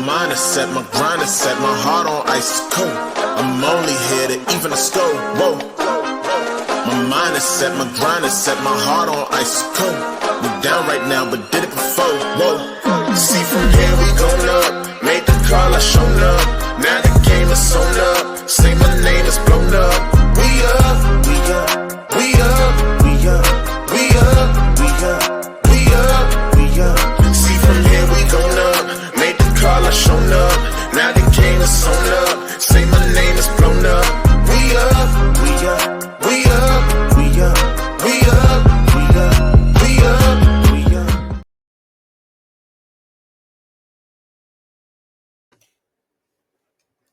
mind is set, my grind is set, my heart on ice is cold. I'm only here to even a score. Whoa. My mind is set, my grind is set, my heart on ice is cold. We down right now, but did it before. Whoa. See from here we gon' up. Made the call, I shown up. Now the game is sewn up. Say my name is blown up. We up, we up, we up, we up, we up, we up, we up, we up. See from here we gon' up. Made the call, I shown up. Now the game is sewn up. Say my name is blown up. We up, we up, we up, we up, we up, we up, we up, we up.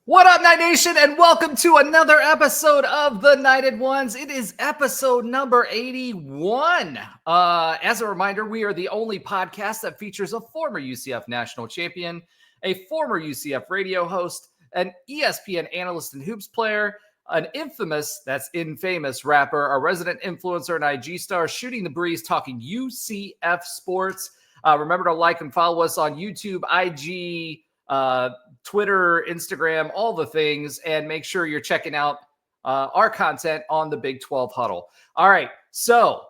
What up, Night Nation, and welcome to another episode of The Knighted Ones. It is episode number 81. As a reminder, we are the only podcast that features a former UCF national champion, a former UCF radio host, an ESPN analyst and hoops player, an infamous rapper, a resident influencer and IG star, shooting the breeze, talking UCF sports. Remember to like and follow us on YouTube, IG, Twitter, Instagram, all the things, and make sure you're checking out our content on the Big 12 Huddle. All right, so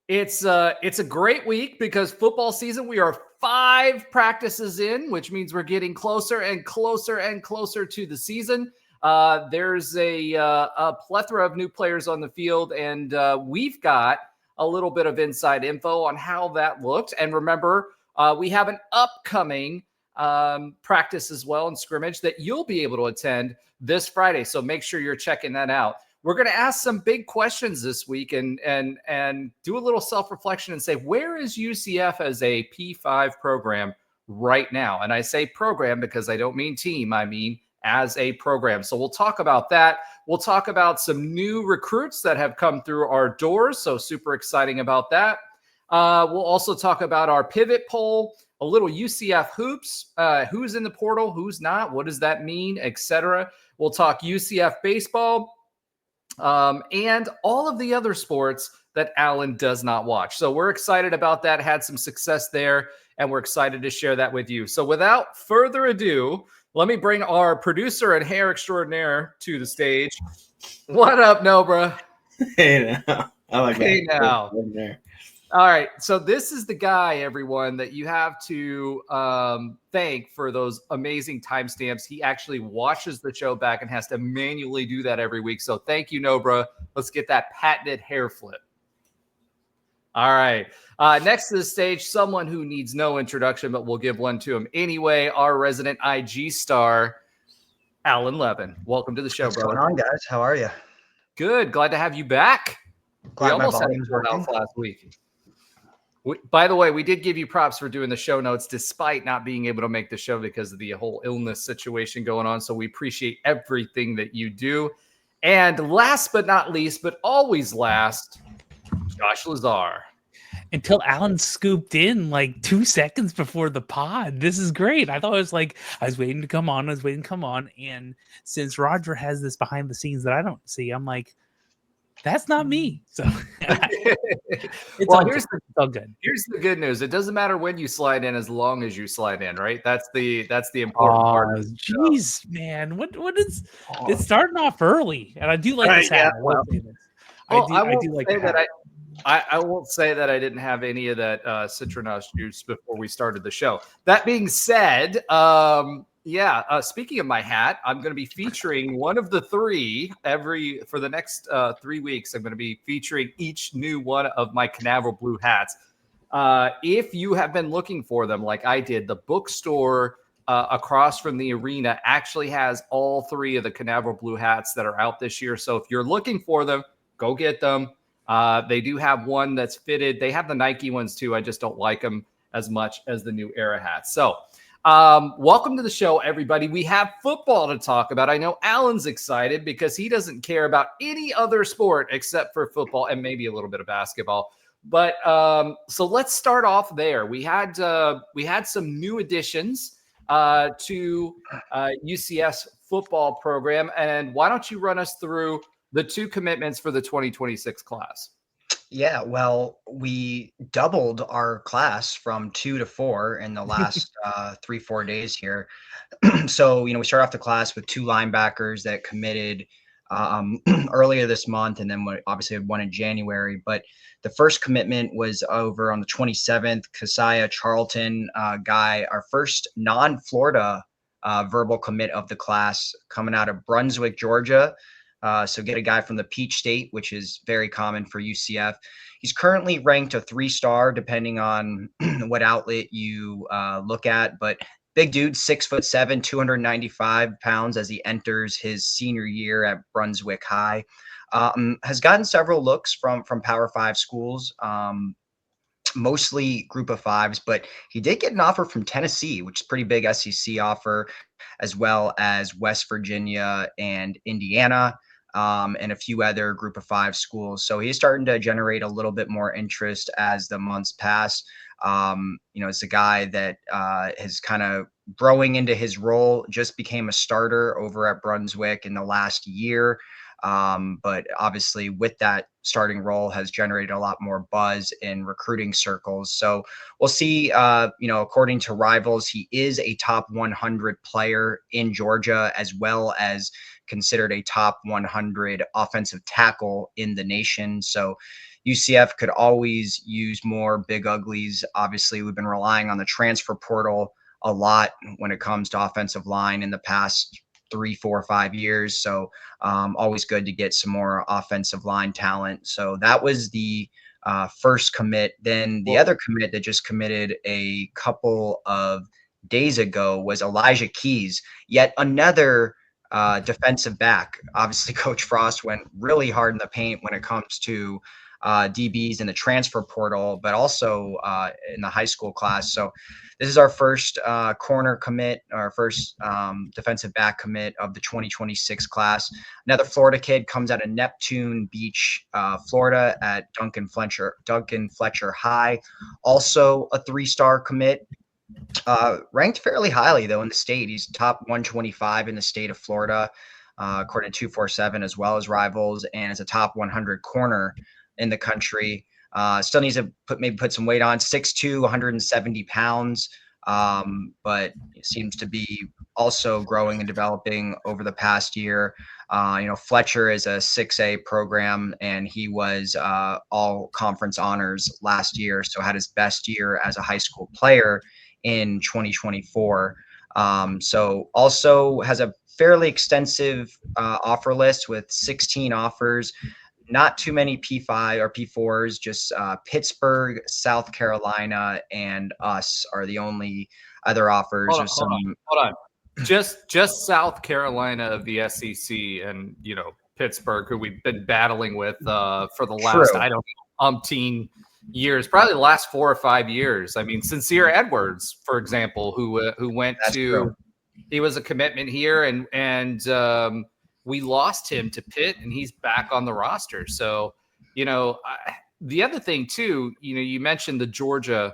it's a great week because football season, we are 5 practices in, which means we're getting closer and closer and closer to the season. There's a plethora of new players on the field, and we've got a little bit of inside info on how that looked. And remember, we have an upcoming practice as well in scrimmage that you'll be able to attend this Friday. So make sure you're checking that out. We're going to ask some big questions this week and do a little self-reflection and say, where is UCF as a P5 program right now? And I say program because I don't mean team, I mean as a program. So we'll talk about that. We'll talk about some new recruits that have come through our doors. So super exciting about that. We'll also talk about our pivot poll, a little UCF hoops, who's in the portal, who's not, what does that mean, etc. We'll talk UCF baseball, and all of the other sports that Alan does not watch. So we're excited about that, had some success there, and we're excited to share that with you. So without further ado, let me bring our producer and hair extraordinaire to the stage. What up, Nobra? Hey now. I like that. Hey now. All right, so this is the guy, everyone, that you have to thank for those amazing timestamps. He actually watches the show back and has to manually do that every week. So thank you, Nobra. Let's get that patented hair flip. All right, next to the stage, someone who needs no introduction, but we'll give one to him anyway, our resident IG star, Alan Levin. Welcome to the show, brother. What's going on, guys? How are you? Good. Glad to have you back. Glad we almost had it out last week. By the way, we did give you props for doing the show notes despite not being able to make the show because of the whole illness situation going on. So we appreciate everything that you do. And last but not least, but always last, Josh Lazar. Until Alan scooped in like 2 seconds before the pod. This is great. I thought it was like, I was waiting to come on. And since Roger has this behind the scenes that I don't see, I'm like, that's not me. So it's all good. Here's the good news. It doesn't matter when you slide in as long as you slide in, right? That's the important part. Jeez, man. What is it's starting off early. And I do like this hat. Yeah, I won't say that I didn't have any of that citronella juice before we started the show. That being said, speaking of my hat, I'm going to be featuring one of the 3 for the next 3 weeks. I'm going to be featuring each new one of my Canaveral blue hats. If you have been looking for them like I did, the bookstore across from the arena actually has all 3 of the Canaveral blue hats that are out this year. So if you're looking for them, go get them. They do have one that's fitted. They have the Nike ones too. I just don't like them as much as the New Era hats. So welcome to the show, everybody. We have football to talk about. I know Alan's excited because he doesn't care about any other sport except for football and maybe a little bit of basketball. But so let's start off there. We had some new additions to UCF's football program. And why don't you run us through the 2 commitments for the 2026 class? Yeah, well, we doubled our class from 2 to 4 in the last 3-4 days here. So, we start off the class with 2 linebackers that committed earlier this month, and then obviously one in January. But the first commitment was over on the 27th. Kasiyah Charlton guy, our first non-Florida verbal commit of the class, coming out of Brunswick, Georgia. So get a guy from the Peach State, which is very common for UCF. He's currently ranked a 3-star, depending on what outlet you look at. But big dude, 6'7", 295 pounds as he enters his senior year at Brunswick High. Has gotten several looks from Power 5 schools. Mostly group of fives, but he did get an offer from Tennessee, which is pretty big SEC offer, as well as West Virginia and Indiana, and a few other group of 5 schools. So he's starting to generate a little bit more interest as the months pass. It's a guy that is kind of growing into his role, just became a starter over at Brunswick in the last year. But obviously with that starting role has generated a lot more buzz in recruiting circles. So we'll see, according to Rivals, he is a top 100 player in Georgia, as well as considered a top 100 offensive tackle in the nation. So UCF could always use more big uglies. Obviously, we've been relying on the transfer portal a lot when it comes to offensive line in the past 3, 4, 5 years. So always good to get some more offensive line talent. So that was the first commit. Then the other commit that just committed a couple of days ago was Elijah Keys, yet another defensive back. Obviously, Coach Frost went really hard in the paint when it comes to DBs in the transfer portal, but also in the high school class. So this is our first corner commit, our first defensive back commit of the 2026 class. Another Florida kid comes out of Neptune Beach, Florida at Duncan Fletcher High. Also a 3-star commit. Ranked fairly highly, though, in the state. He's top 125 in the state of Florida, according to 247, as well as Rivals, and is a top 100 corner in the country. Still needs to put some weight on, 6'2", 170 pounds, but it seems to be also growing and developing over the past year. Fletcher is a 6A program, and he was all conference honors last year, so had his best year as a high school player in 2024. So also has a fairly extensive offer list with 16 offers. Not too many P5 or P4s, just Pittsburgh, South Carolina, and us are the only other offers. Hold on. Just South Carolina of the SEC and, Pittsburgh, who we've been battling with for the last, umpteen years, probably the last 4 or 5 years. I mean, Sincere Edwards, for example, who went he was a commitment here, and we lost him to Pitt, and he's back on the roster. So, the other thing too, you mentioned the Georgia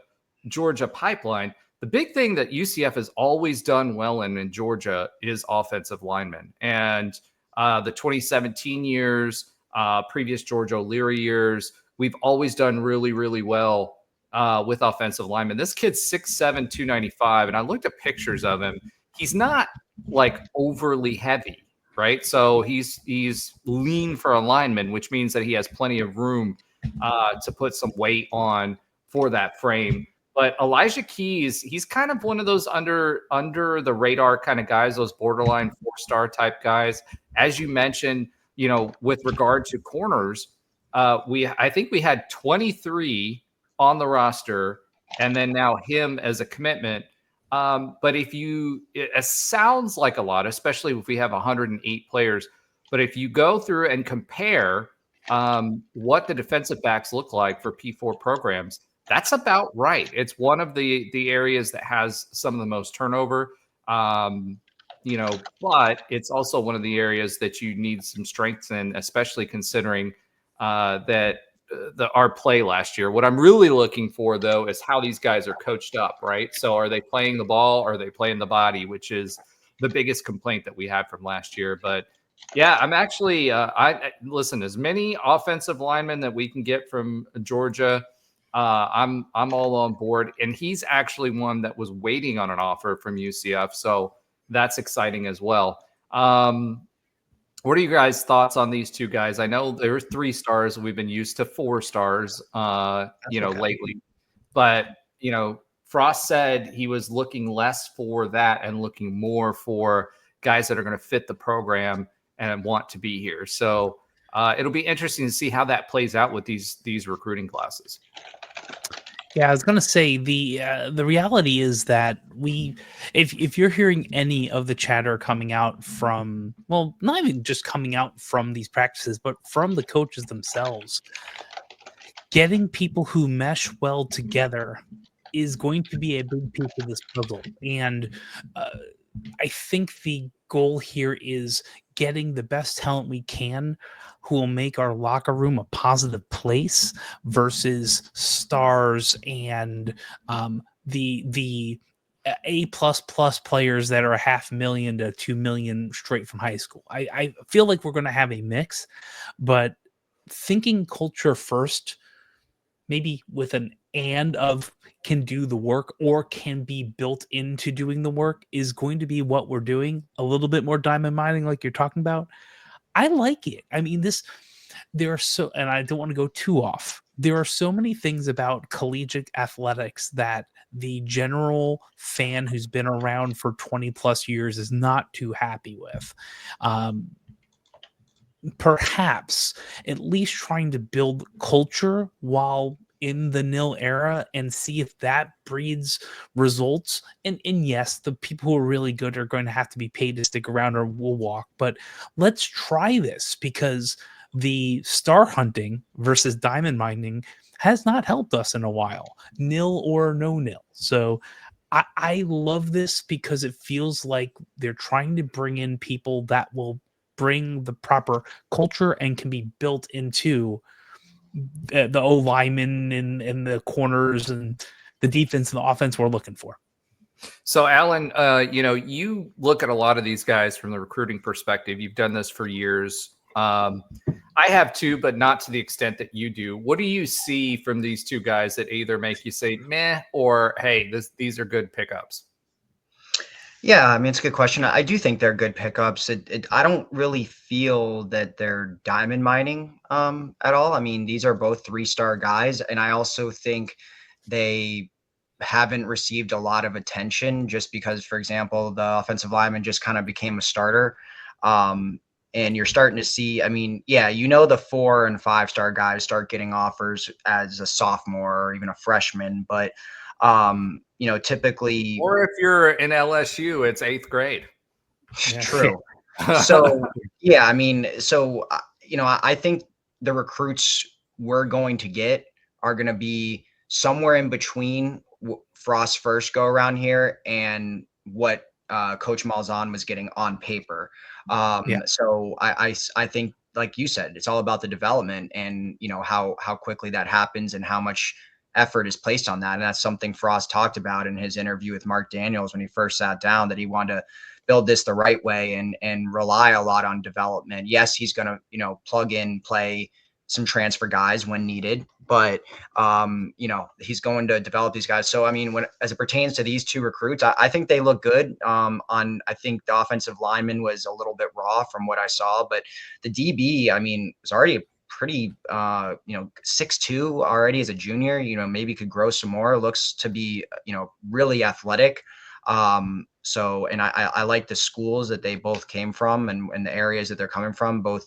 pipeline. The big thing that UCF has always done well in Georgia is offensive linemen. And the 2017 years, previous George O'Leary years, we've always done really, really well with offensive linemen. This kid's 6'7", 295, and I looked at pictures of him. He's not like overly heavy, right? So he's lean for a lineman, which means that he has plenty of room to put some weight on for that frame. But Elijah Keys, he's kind of one of those under the radar kind of guys, those borderline 4-star type guys. As you mentioned, with regard to corners, I think we had 23 on the roster, and then now him as a commitment. But it sounds like a lot, especially if we have 108 players. But if you go through and compare what the defensive backs look like for P4 programs, that's about right. It's one of the areas that has some of the most turnover, but it's also one of the areas that you need some strength in, especially considering that our play last year. What I'm really looking for, though, is how these guys are coached up, right? So are they playing the ball? Or are they playing the body, which is the biggest complaint that we had from last year? But Yeah, I'm actually. Listen. As many offensive linemen that we can get from Georgia, I'm all on board. And he's actually one that was waiting on an offer from UCF, so that's exciting as well. What are you guys' thoughts on these two guys? I know there's 3 stars. We've been used to 4 stars, lately. But Frost said he was looking less for that and looking more for guys that are going to fit the program and want to be here. So it'll be interesting to see how that plays out with these recruiting classes. Yeah, I was gonna say the reality is that if you're hearing any of the chatter coming out from, well, not even just coming out from these practices, but from the coaches themselves, getting people who mesh well together is going to be a big piece of this puzzle. And I think the goal here is getting the best talent we can who will make our locker room a positive place versus stars and the A++ players that are $500,000 to $2 million straight from high school. I feel like we're going to have a mix, but thinking culture first, maybe with an and of can do the work or can be built into doing the work, is going to be what we're doing. A little bit more diamond mining like you're talking about. I like it. I mean, there are so, and I don't want to go too off. There are so many things about collegiate athletics that the general fan who's been around for 20 plus years is not too happy with. Perhaps at least trying to build culture while in the nil era and see if that breeds results. And yes, the people who are really good are going to have to be paid to stick around or will walk. But let's try this, because the star hunting versus diamond mining has not helped us in a while, nil or no nil. So I love this because it feels like they're trying to bring in people that will bring the proper culture and can be built into the O linemen and the corners and the defense and the offense we're looking for. So, Alan, you look at a lot of these guys from the recruiting perspective. You've done this for years. I have too, but not to the extent that you do. What do you see from these two guys that either make you say meh or hey, these are good pickups? Yeah, I mean, it's a good question. I do think they're good pickups. I don't really feel that they're diamond mining at all. I mean, these are both 3-star guys, and I also think they haven't received a lot of attention just because, for example, the offensive lineman just kind of became a starter. And you're starting to see, I mean, yeah, the 4 and 5-star guys start getting offers as a sophomore or even a freshman, but typically, or if you're in LSU, it's 8th grade. True. So, yeah, I mean, I think the recruits we're going to get are going to be somewhere in between Frost's first go around here and what Coach Malzahn was getting on paper. So I think, like you said, it's all about the development and, how quickly that happens and how much effort is placed on that. And that's something Frost talked about in his interview with Mark Daniels when he first sat down, that he wanted to build this the right way and rely a lot on development. Yes, he's going to, plug in, play some transfer guys when needed, but, he's going to develop these guys. So, I mean, as it pertains to these two recruits, I think they look good. I think the offensive lineman was a little bit raw from what I saw, but the DB, I mean, was already pretty 6'2" already as a junior, maybe could grow some more, looks to be really athletic. So, and I like the schools that they both came from and the areas that they're coming from, both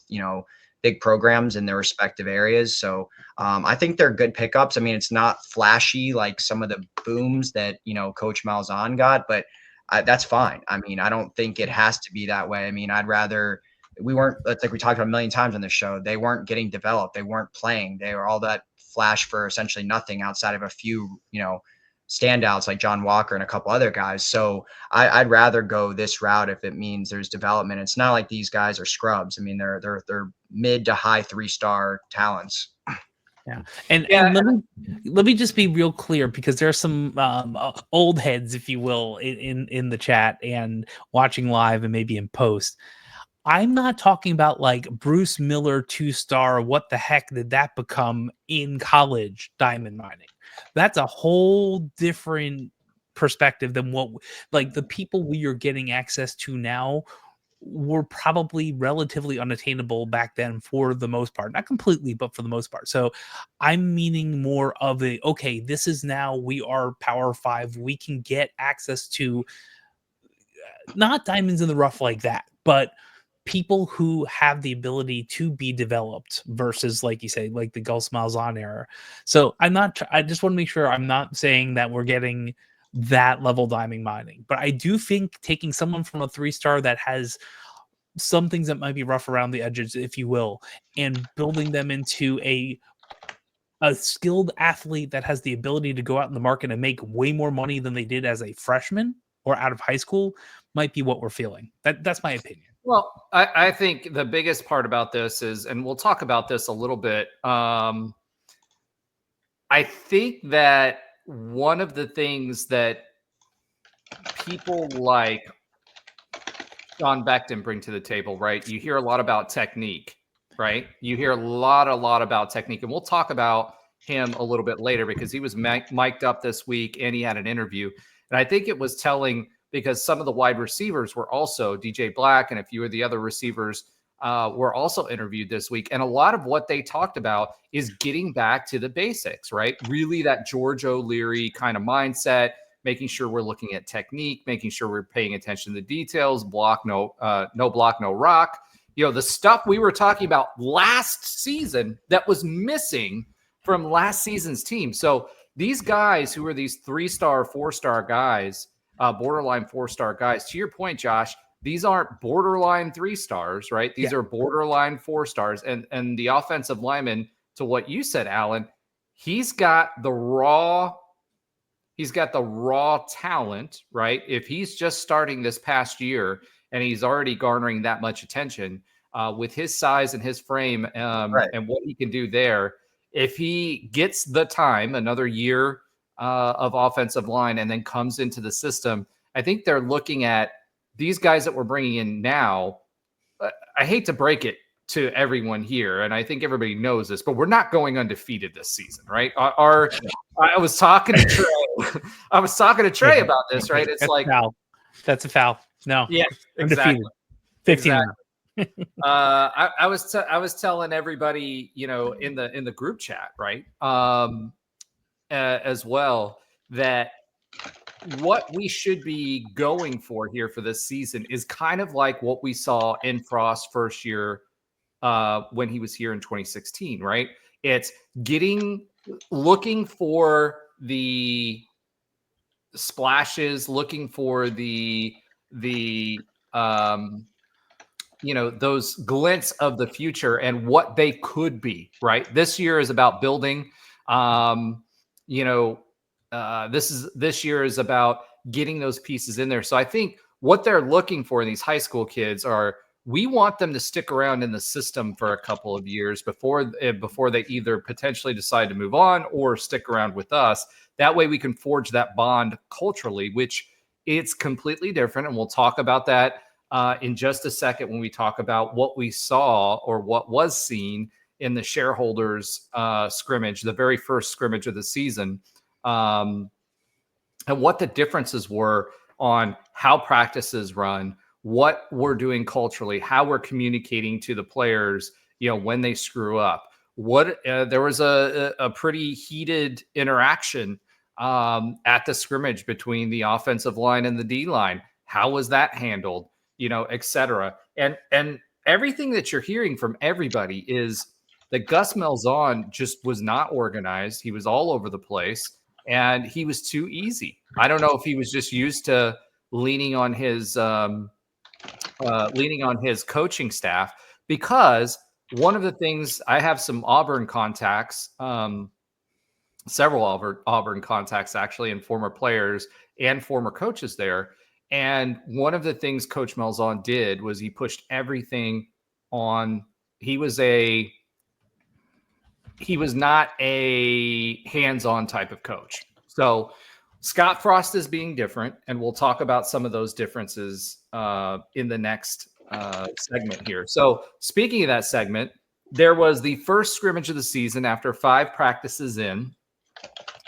big programs in their respective areas. So I think they're good pickups. I mean, it's not flashy like some of the booms that Coach Malzahn got, but that's fine. I mean, I don't think it has to be that way. I mean, I'd rather we talked about a million times on the show, they weren't getting developed. They weren't playing. They were all that flash for essentially nothing outside of a few, standouts like John Walker and a couple other guys. So I'd rather go this route if it means there's development. It's not like these guys are scrubs. I mean, they're mid to high 3-star talents. Yeah. And let me just be real clear, because there are some old heads, if you will, in the chat and watching live and maybe in post. I'm not talking about like Bruce Miller 2-star. What the heck did that become in college diamond mining? That's a whole different perspective than what like the people we are getting access to now were probably relatively unattainable back then for the most part. Not completely, but for the most part. So I'm meaning more of a, okay, this is now we are Power 5. We can get access to not diamonds in the rough like that, but people who have the ability to be developed versus, like you say, like the Gus Malzahn era. So I just want to make sure I'm not saying that we're getting that level diamond mining, but I do think taking someone from a 3-star that has some things that might be rough around the edges, if you will, and building them into a skilled athlete that has the ability to go out in the market and make way more money than they did as a freshman or out of high school might be what we're feeling. That's my opinion. Well, I think the biggest part about this is, and we'll talk about this a little bit. I think that one of the things that people like Sean Beckton bring to the table, right? You hear a lot about technique, right? You hear a lot about technique, and we'll talk about him a little bit later because he was mic'd up this week and he had an interview. And I think it was telling because some of the wide receivers were also DJ Black and a few of the other receivers were also interviewed this week. And a lot of what they talked about is getting back to the basics, right? Really that George O'Leary kind of mindset, making sure we're looking at technique, making sure we're paying attention to the details, no block, no rock. You know, the stuff we were talking about last season that was missing from last season's team. So these guys who are these 3-star, 4-star guys, borderline 4-star guys, to your point, Josh, these aren't borderline 3-stars, right? These are borderline 4-stars. And the offensive lineman, to what you said, Alan, he's got the raw talent, right? If he's just starting this past year and he's already garnering that much attention with his size and his frame and what he can do there, if he gets the time, another year of offensive line, and then comes into the system, I think they're looking at these guys that we're bringing in now. I hate to break it to everyone here, and I think everybody knows this, but we're not going undefeated this season, right? I was talking to Trey. I was talking to Trey about this, right? It's like that's a foul. No, yeah, exactly. 15. Exactly. I was telling everybody, you know, in the group chat, right, as well, that what we should be going for here for this season is kind of like what we saw in Frost's first year when he was here in 2016, right? It's looking for the splashes, looking for the you know, those glints of the future and what they could be, right? This year is about building. You know, this year is about getting those pieces in there. So I think what they're looking for in these high school kids are, we want them to stick around in the system for a couple of years before they either potentially decide to move on or stick around with us. That way we can forge that bond culturally, which it's completely different. And we'll talk about that in just a second when we talk about what we saw or what was seen in the Shareholders scrimmage, the very first scrimmage of the season, and what the differences were on how practices run, what we're doing culturally, how we're communicating to the players, you know, when they screw up. There was a pretty heated interaction at the scrimmage between the offensive line and the D line. How was that handled? You know, et cetera. And everything that you're hearing from everybody is that Gus Malzahn just was not organized. He was all over the place and he was too easy. I don't know if he was just used to leaning on his coaching staff, because one of the things, I have some Auburn contacts, several Auburn contacts actually, and former players and former coaches there. And one of the things Coach Malzahn did was he pushed everything on. He was not a hands-on type of coach. So Scottfrost is being different, and we'll talk about some of those differences in the next segment here. So speaking of that segment, there was the first scrimmage of the season after 5 practices in.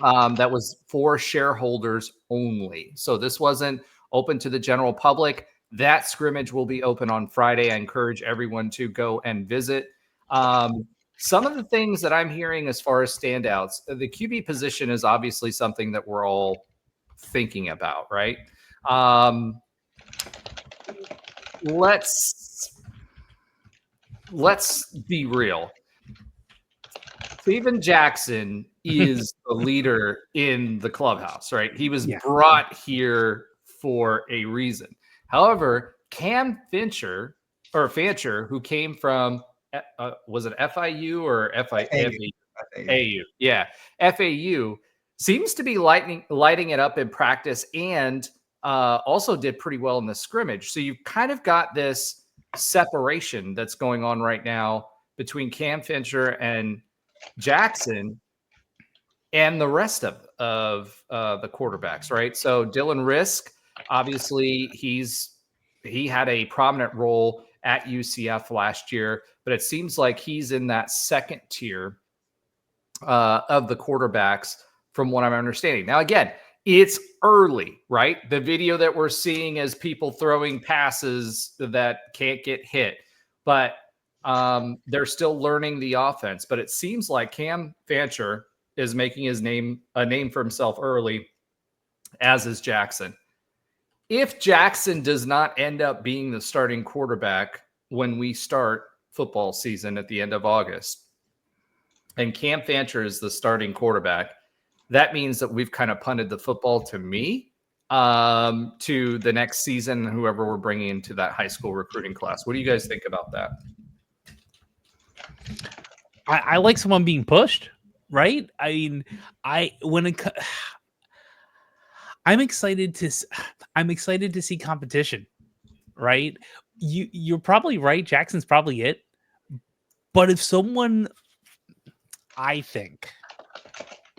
That was for shareholders only. So this wasn't open to the general public. That scrimmage will be open on Friday. I encourage everyone to go and visit. Some of the things that I'm hearing as far as standouts, the QB position is obviously something that we're all thinking about, right? Let's be real. Steven Jackson is the leader in the clubhouse, right? He was brought here for a reason. However, Cam Fancher, who came from, was it FIU or FAU? Yeah, FAU, seems to be lighting it up in practice and also did pretty well in the scrimmage. So you've kind of got this separation that's going on right now between Cam Fancher and Jackson and the rest of the quarterbacks, right? So Dylan Risk, obviously, he had a prominent role at UCF last year, but it seems like he's in that second tier of the quarterbacks from what I'm understanding. Now, again, it's early, right? The video that we're seeing is people throwing passes that can't get hit, but they're still learning the offense. But it seems like Cam Fancher is making a name for himself early, as is Jackson. If Jackson does not end up being the starting quarterback when we start football season at the end of August, and Cam Fancher is the starting quarterback, that means that we've kind of punted the football to me, to the next season, whoever we're bringing into that high school recruiting class. What do you guys think about that? I like someone being pushed, right? I mean, I'm excited to see competition, right? You're probably right. Jackson's probably it. But if someone, I think,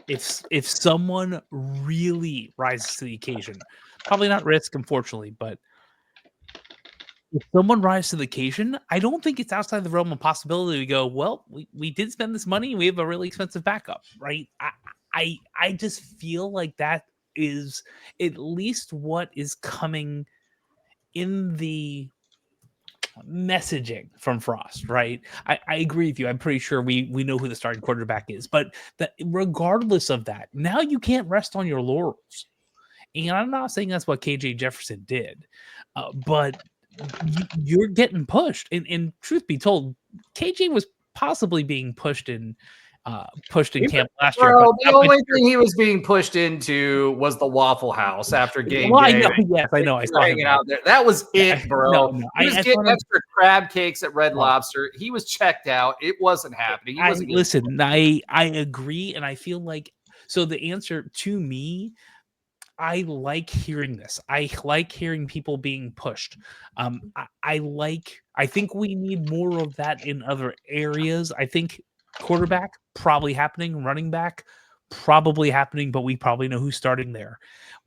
if someone really rises to the occasion, probably not Risk, unfortunately, but if someone rises to the occasion, I don't think it's outside the realm of possibility to go, well, we did spend this money. We have a really expensive backup, right? I just feel like that is at least what is coming in the messaging from Frost, right? I agree with you. I'm pretty sure we know who the starting quarterback is, but that regardless of that, now you can't rest on your laurels. And I'm not saying that's what KJ Jefferson did, but you're getting pushed. And truth be told, KJ was possibly being pushed in camp last year. Bro, the only thing he was being pushed into was the Waffle House after game day. I know. I saw him out there. That was it, bro. No, he was getting extra crab cakes at Red Lobster. He was checked out. It wasn't happening. I agree, and I feel like so. The answer to me, I like hearing this. I like hearing people being pushed. I think we need more of that in other areas. I think quarterback probably happening, running back probably happening, but we probably know who's starting there.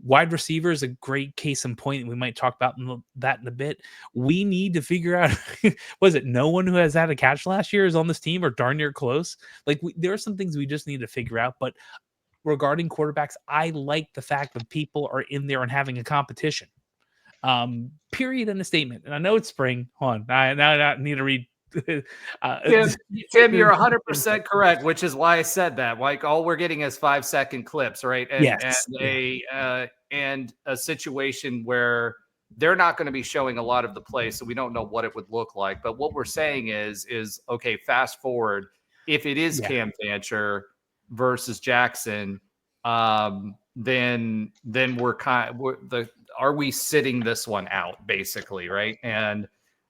Wide receiver is a great case in point. We might talk about that in a bit. We need to figure out, was it no one who has had a catch last year is on this team or darn near close? Like there are some things we just need to figure out, but regarding quarterbacks, I like the fact that people are in there and having a competition. Period in a statement. And I know it's spring. Hold on. I need to read. Tim, you're 100% correct, which is why I said that. Like all we're getting is 5-second clips, right? And a situation where they're not going to be showing a lot of the play, so we don't know what it would look like. But what we're saying is okay, fast forward. If it is Cam Fancher versus Jackson, then are we sitting this one out basically, right? And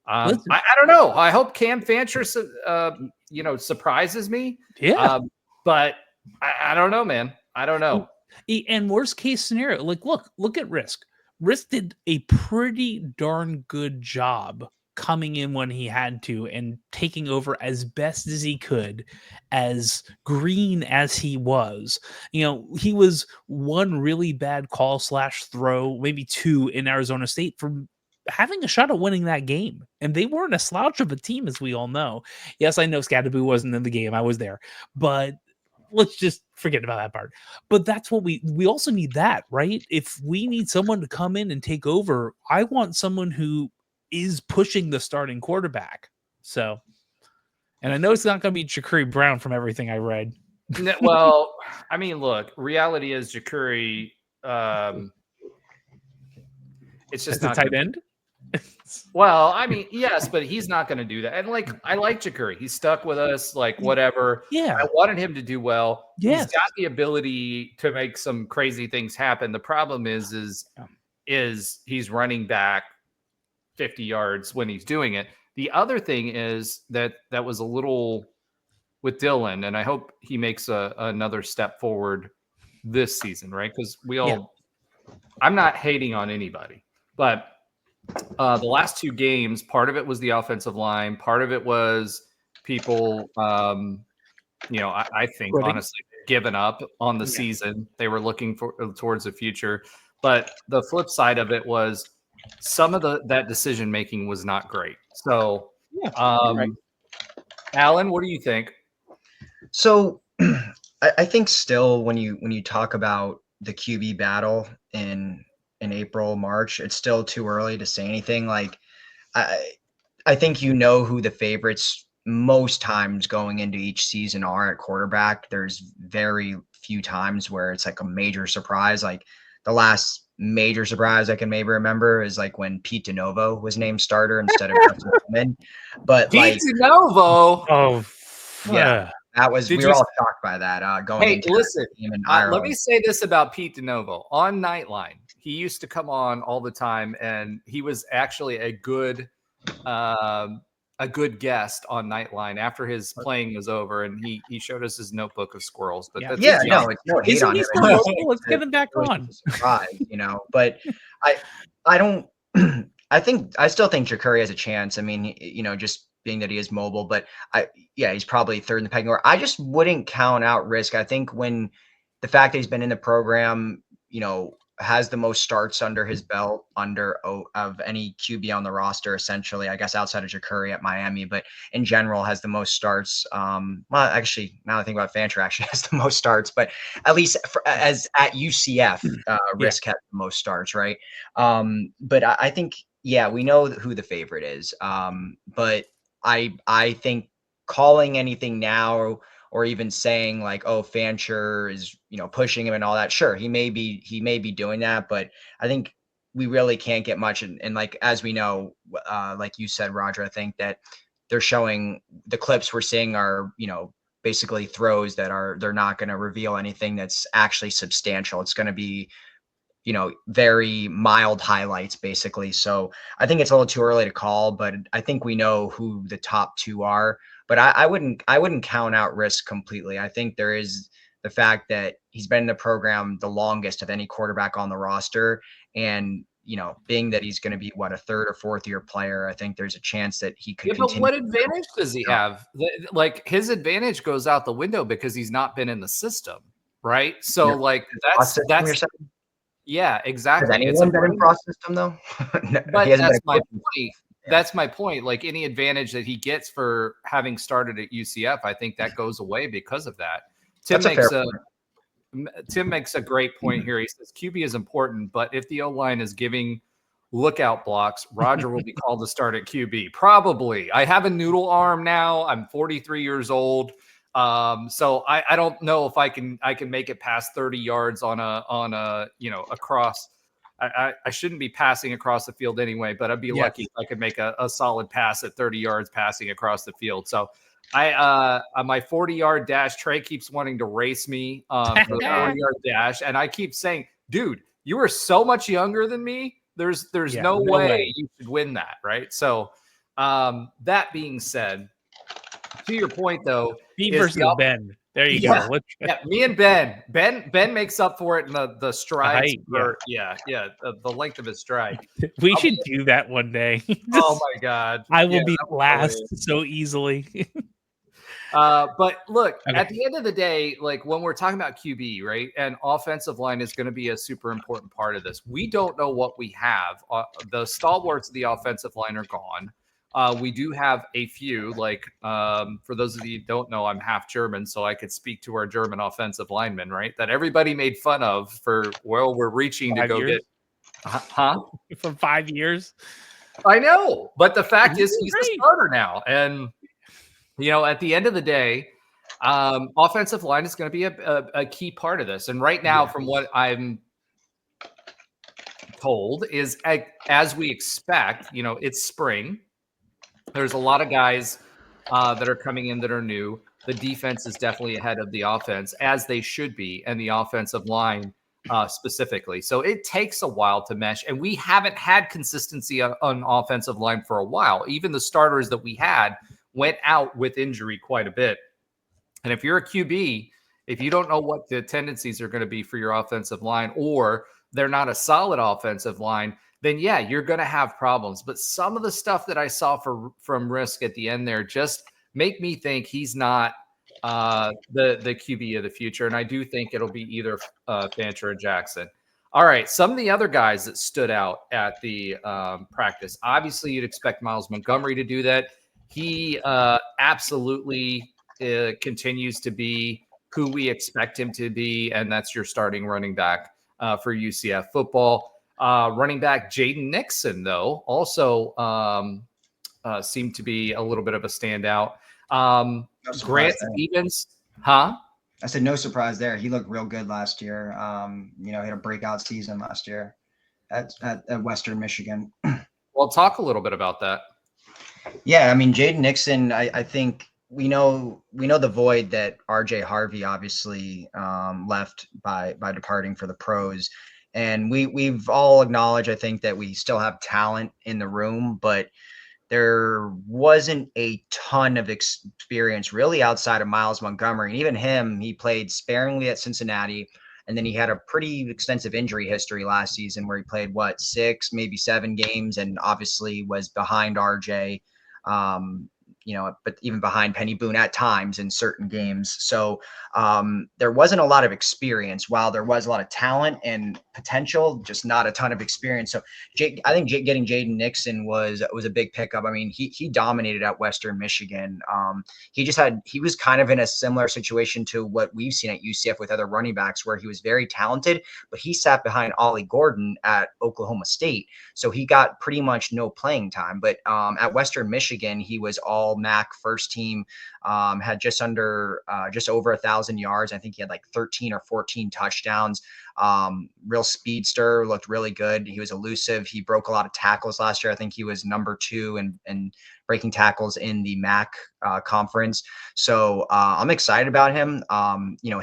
I don't know. I hope Cam Fancher surprises me. Yeah, but I don't know, man. I don't know. And worst case scenario, like look at Risk. Risk did a pretty darn good job coming in when he had to and taking over as best as he could, as green as he was. He was one really bad call / throw, maybe two in Arizona State from having a shot at winning that game. And they weren't a slouch of a team, as we all know. Yes, I know Scatterboo wasn't in the game. I was there. But let's just forget about that part. But that's what we also need that, right? If we need someone to come in and take over, I want someone who is pushing the starting quarterback. So, and I know it's not going to be Ja'Cory Brown from everything I read. Well, I mean, look, reality is Ja'Cory, it's just not a tight end. Well, I mean, yes, but he's not going to do that. And like, I like Ja'Cory. He's stuck with us, like whatever. Yeah. I wanted him to do well. Yes. He's got the ability to make some crazy things happen. The problem is he's running back 50 yards when he's doing it. The other thing is that was a little with Dylan, and I hope he makes another step forward this season, right? Because I'm not hating on anybody, but the last two games, part of it was the offensive line, part of it was people, I think honestly given up on the season. They were looking towards the future, but the flip side of it was some of that decision making was not great. So, Alan, what do you think? So I think still when you talk about the QB battle in April, March, it's still too early to say anything. Like I think who the favorites most times going into each season are at quarterback. There's very few times where it's like a major surprise. Like the last major surprise I can maybe remember is like when Pete DeNovo was named starter instead of Justin Coleman. But Pete DeNovo. Oh, yeah. That was, we were all shocked by that. Listen, let me say this about Pete DeNovo. On Nightline, he used to come on all the time, and he was actually a good guest on Nightline after his playing was over, and he showed us his notebook of squirrels. But it's no hate on him. Let's get him back on. Surprise, but I still think Ja'Cory has a chance. I mean, just being that he is mobile, but he's probably third in the pecking order. I just wouldn't count out risk. I think when the fact that he's been in the program, has the most starts under his belt of any QB on the roster, essentially, I guess outside of Ja'Cory at Miami, but in general has the most starts. Well, actually, now I think about Fancher actually has the most starts, but at least as at UCF, Risk has the most starts, right? But I think, we know who the favorite is. But I think calling anything now or even saying like, oh, Fancher is, pushing him and all that. Sure, he may be doing that, but I think we really can't get much. And like, as we know, like you said, Roger, I think that they're showing the clips we're seeing are, basically throws that they're not going to reveal anything that's actually substantial. It's going to be, very mild highlights basically. So I think it's a little too early to call, but I think we know who the top two are, but I wouldn't count out Risk completely. I think there is the fact that he's been in the program the longest of any quarterback on the roster. And, being that he's going to be a third or fourth year player, I think there's a chance that he could continue. But what advantage does he have? Like his advantage goes out the window because he's not been in the system. Right. So like that's yeah, exactly. Has anyone been in pro system though? But that's my point. That's my point. Like any advantage that he gets for having started at UCF, I think that goes away because of that. Tim makes a great point here. He says QB is important, but if the O-line is giving lookout blocks, Roger will be called to start at QB. Probably. I have a noodle arm now. I'm 43 years old. So I don't know if I can make it past 30 yards on a across. I shouldn't be passing across the field anyway, but I'd be lucky if I could make a solid pass at 30 yards passing across the field. So on my 40-yard dash, Trey keeps wanting to race me for the 40-yard dash, and I keep saying, dude, you are so much younger than me. There's no way you should win that, right? So that being said, to your point though, me versus Ben. There you go. Me and Ben. Ben makes up for it in the strides. The length of his stride. We should do that one day. Oh my God. I will be last so easily. But look, Okay. at the end of the day, like when we're talking about QB, right, and offensive line is going to be a super important part of this. We don't know what we have. The stalwarts of the offensive line are gone. We do have a few, like for those of you who don't know, I'm half German, so I could speak to our German offensive linemen, right? That everybody made fun of for, well, we're reaching to 5 go years? get, huh? For 5 years. I know, but the fact is He's he's the great. starter now. And, at the end of the day, offensive line is going to be a key part of this. And right now, from what I'm told, is as we expect, it's spring. There's a lot of guys that are coming in that are new. The defense is definitely ahead of the offense, as they should be, and the offensive line specifically. So it takes a while to mesh, and we haven't had consistency on offensive line for a while. Even the starters that we had went out with injury quite a bit. And if you're a QB, if you don't know what the tendencies are going to be for your offensive line, or they're not a solid offensive line, then yeah, you're going to have problems. But some of the stuff that I saw from Risk at the end there just make me think he's not the QB of the future. And I do think it'll be either Fancher or Jackson. All right, some of the other guys that stood out at the practice. Obviously, you'd expect Miles Montgomery to do that. He absolutely continues to be who we expect him to be, and that's your starting running back for UCF football. Running back Jaden Nixon, though, also seemed to be a little bit of a standout. Grant Stevens, huh? I said no surprise there. He looked real good last year. He had a breakout season last year at Western Michigan. Well, talk a little bit about that. Yeah, I mean, Jaden Nixon, I think we know the void that RJ Harvey obviously left by departing for the pros. And we've all acknowledged, I think, that we still have talent in the room, but there wasn't a ton of experience really outside of Miles Montgomery. And even him, he played sparingly at Cincinnati. And then he had a pretty extensive injury history last season where he played, 6, maybe 7 games, and obviously was behind RJ. But even behind Penny Boone at times in certain games. So there wasn't a lot of experience. While there was a lot of talent and potential, just not a ton of experience. So I think getting Jaden Nixon was a big pickup. I mean, he dominated at Western Michigan. He was kind of in a similar situation to what we've seen at UCF with other running backs, where he was very talented, but he sat behind Ollie Gordon at Oklahoma State. So he got pretty much no playing time. But at Western Michigan, he was all MAC first team, had just over 1,000 yards. I think he had like 13 or 14 touchdowns. Real speedster, looked really good. He was elusive. He broke a lot of tackles last year. I think he was number 2 in breaking tackles in the MAC conference. So I'm excited about him.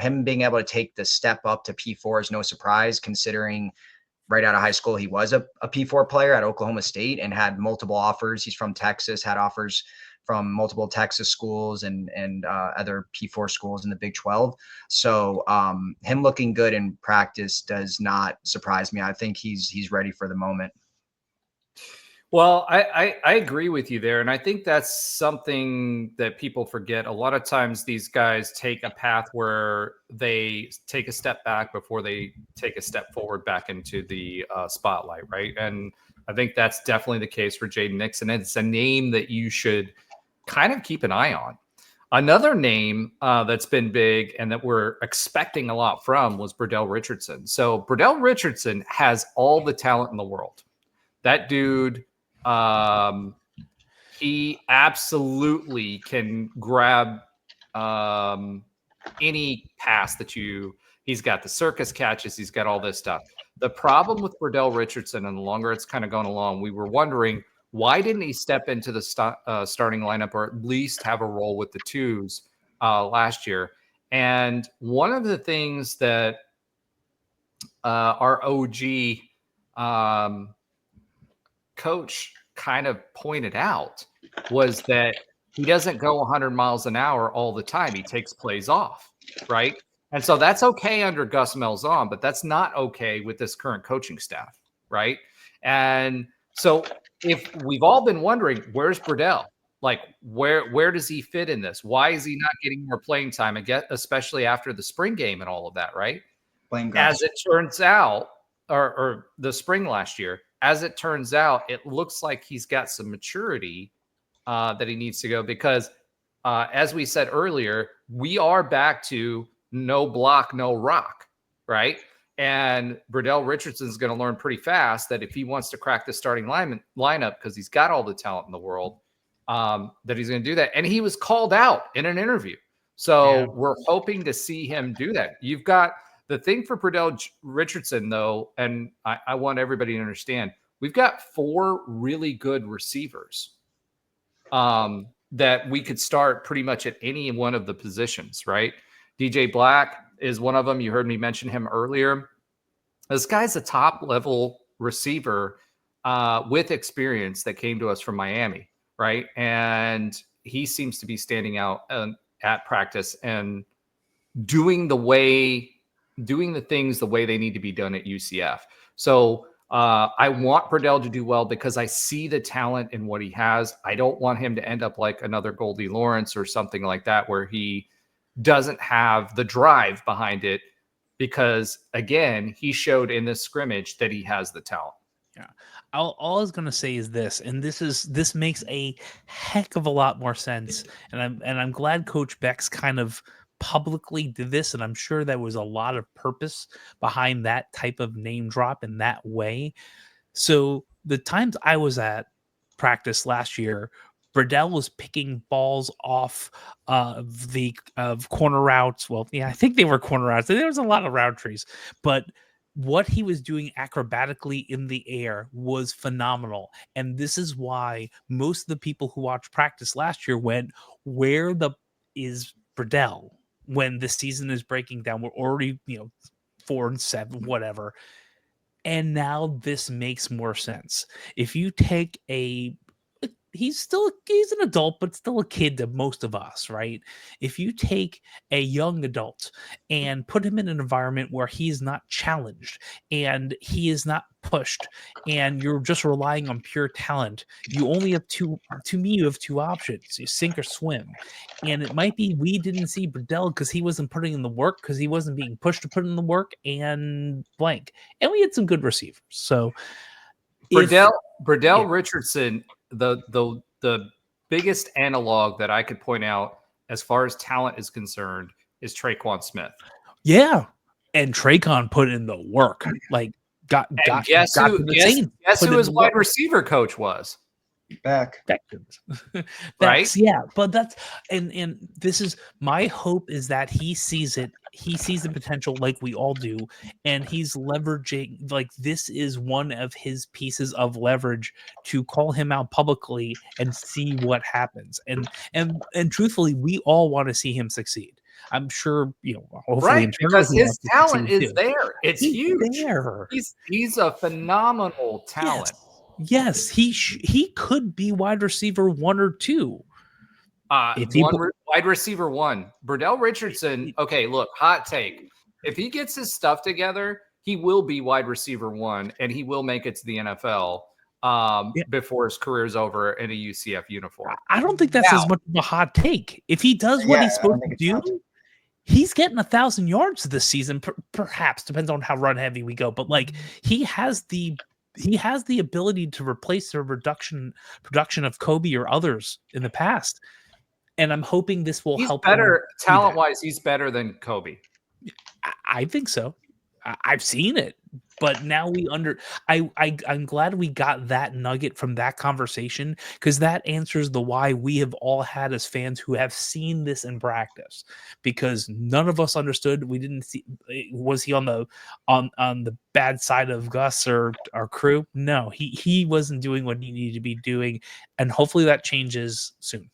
Him being able to take the step up to P4 is no surprise, considering right out of high school, he was a P4 player at Oklahoma State and had multiple offers. He's from Texas, had offers from multiple Texas schools and other P4 schools in the Big 12. So him looking good in practice does not surprise me. I think he's ready for the moment. Well, I agree with you there. And I think that's something that people forget. A lot of times these guys take a path where they take a step back before they take a step forward back into the spotlight, right? And I think that's definitely the case for Jaden Nixon. It's a name that you should kind of keep an eye on. Another name that's been big and that we're expecting a lot from was Bredell Richardson. So Bredell Richardson has all the talent in the world. That dude, he absolutely can grab any pass that he's got the circus catches. He's got all this stuff. The problem with Bredell Richardson, and the longer it's kind of gone along, we were wondering, why didn't he step into the starting lineup, or at least have a role with the twos last year? And one of the things that our OG coach kind of pointed out was that he doesn't go 100 miles an hour all the time. He takes plays off, right? And so that's okay under Gus Malzahn, but that's not okay with this current coaching staff, right? And so if we've all been wondering, where's Bredell? Like, where does he fit in this? Why is he not getting more playing time? Again, especially after the spring game and all of that, right? As it turns out, or the spring last year, as it turns out, it looks like he's got some maturity that he needs to go because, as we said earlier, we are back to no block, no rock, right? And Bredell Richardson's going to learn pretty fast that if he wants to crack the starting lineup because he's got all the talent in the world, that he's going to do that. And he was called out in an interview. So we're hoping to see him do that. You've got the thing for Bredell Richardson, though, and I want everybody to understand, we've got 4 really good receivers that we could start pretty much at any one of the positions, right? DJ Black is one of them. You heard me mention him earlier. This guy's a top-level receiver with experience that came to us from Miami, right? And he seems to be standing out at practice and doing the things the way they need to be done at UCF. So I want Bredell to do well because I see the talent in what he has. I don't want him to end up like another Goldie Lawrence or something like that, where he doesn't have the drive behind it because, again, he showed in this scrimmage that he has the talent. Yeah. All I was gonna say is this, and this makes a heck of a lot more sense. And I'm glad Coach Beck's kind of publicly did this, and I'm sure there was a lot of purpose behind that type of name drop in that way. So the times I was at practice last year, Bredell was picking balls off of corner routes. Well, yeah, I think they were corner routes. There was a lot of route trees, but what he was doing acrobatically in the air was phenomenal. And this is why most of the people who watched practice last year went, where is Bredell when the season is breaking down? We're already, 4-7, whatever. And now this makes more sense. If you take he's an adult, but still a kid to most of us, right? If you take a young adult and put him in an environment where he is not challenged and he is not pushed and you're just relying on pure talent, you only have you have 2 options: you sink or swim. And it might be we didn't see Bredell because he wasn't putting in the work, because he wasn't being pushed to put in the work, and blank. And we had some good receivers. So Bredell Richardson, the biggest analog that I could point out as far as talent is concerned is Traquan Smith. Yeah, and Traquan put in the work. Like guess who his wide receiver coach was? Beckton's. Right? Yeah, but that's and this is my hope, is that he sees it. He sees the potential like we all do, and he's leveraging, like, this is one of his pieces of leverage to call him out publicly and see what happens. And truthfully, we all want to see him succeed. I'm sure, hopefully, right, because his talent is there. It's huge. There. He's a phenomenal talent. Yes, he could be wide receiver 1 or 2. Wide receiver 1. Bredell Richardson. Okay, look, hot take. If he gets his stuff together, he will be wide receiver 1, and he will make it to the NFL before his career is over in a UCF uniform. I don't think that's as much of a hot take. If he does what he's supposed to do, he's getting 1,000 yards this season. Perhaps, depends on how run heavy we go. But like, he has the ability to replace the production of Kobe or others in the past. And I'm hoping this will help. Better talent-wise, he's better than Kobe. I think so. I've seen it, but now I'm glad we got that nugget from that conversation, because that answers the why we have all had as fans who have seen this in practice, because none of us understood. We didn't see, was he on the bad side of Gus or our crew? No, he wasn't doing what he needed to be doing, and hopefully that changes soon.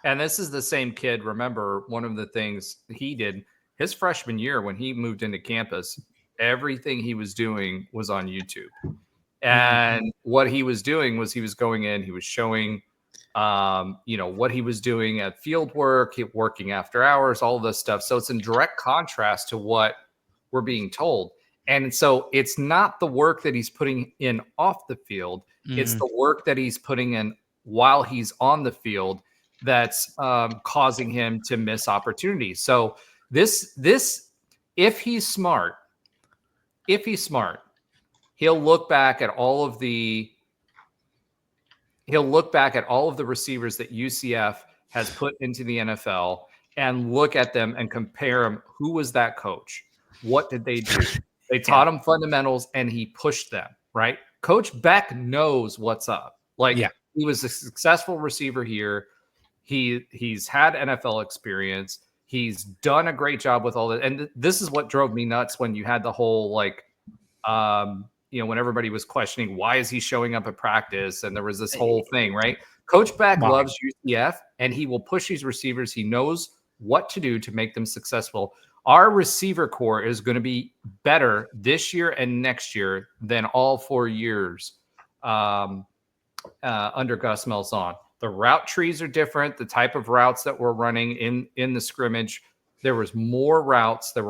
And this is the same kid. Remember, one of the things he did his freshman year when he moved into campus, everything he was doing was on YouTube. And what he was doing was he was going in, he was showing, what he was doing at field work, working after hours, all of this stuff. So it's in direct contrast to what we're being told. And so it's not the work that he's putting in off the field. It's the work that he's putting in while he's on the field that's causing him to miss opportunities. So this, if he's smart, he'll look back at all of the receivers that UCF has put into the NFL and look at them and compare them. Who was that coach? What did they do? They taught him fundamentals and he pushed them, right? Coach Beck knows what's up. He was a successful receiver here. He's had NFL experience. He's done a great job with all that. And this is what drove me nuts when you had the whole when everybody was questioning why is he showing up at practice, and there was this whole thing, right? Coach Beck loves UCF, and he will push these receivers. He knows what to do to make them successful. Our receiver core is going to be better this year and next year than all 4 years under Gus Malzahn. The route trees are different. The type of routes that we're running in the scrimmage, there were more routes than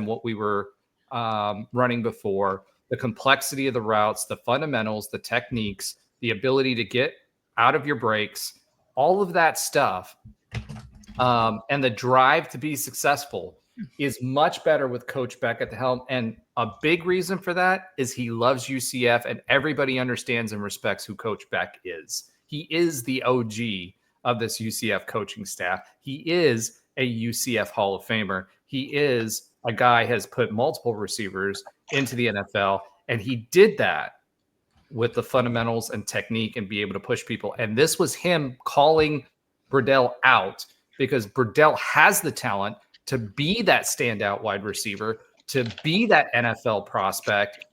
what we were running before. The complexity of the routes, the fundamentals, the techniques, the ability to get out of your breaks, all of that stuff, and the drive to be successful is much better with Coach Beck at the helm. And a big reason for that is he loves UCF, and everybody understands and respects who Coach Beck is. He is the OG of this UCF coaching staff. He is a UCF Hall of Famer. He is a guy has put multiple receivers into the NFL, and he did that with the fundamentals and technique and be able to push people. And this was him calling Bredell out because Bredell has the talent to be that standout wide receiver, to be that NFL prospect,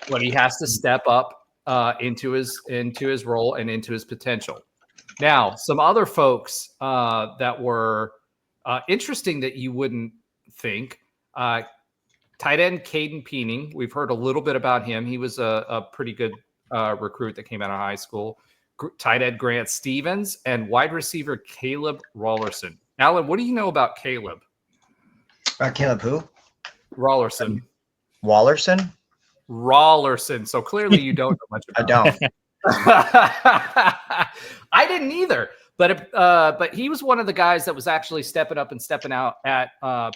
but he has to step up into his role and into his potential. Now, some other folks that were interesting that you wouldn't think. Tight end Caden Peening. We've heard a little bit about him. He was a pretty good recruit that came out of high school. Tight end Grant Stevens and wide receiver Caleb Rollerson. Alan, what do you know about Caleb? Caleb who? Rollerson. Wallerson? Rollerson. So clearly you don't know much about him. I don't. I didn't either. But he was one of the guys that was actually stepping up and stepping out at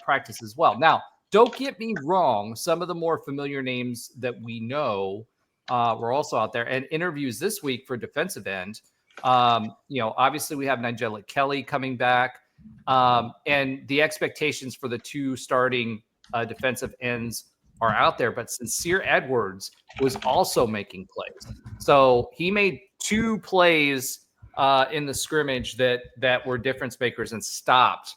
practice as well. Now, don't get me wrong. Some of the more familiar names that we know were also out there. And interviews this week for defensive end. Obviously we have Nigella Kelly coming back. And the expectations for the two starting defensive ends are out there. But Sincere Edwards was also making plays. So he made 2 plays in the scrimmage that were difference makers and stopped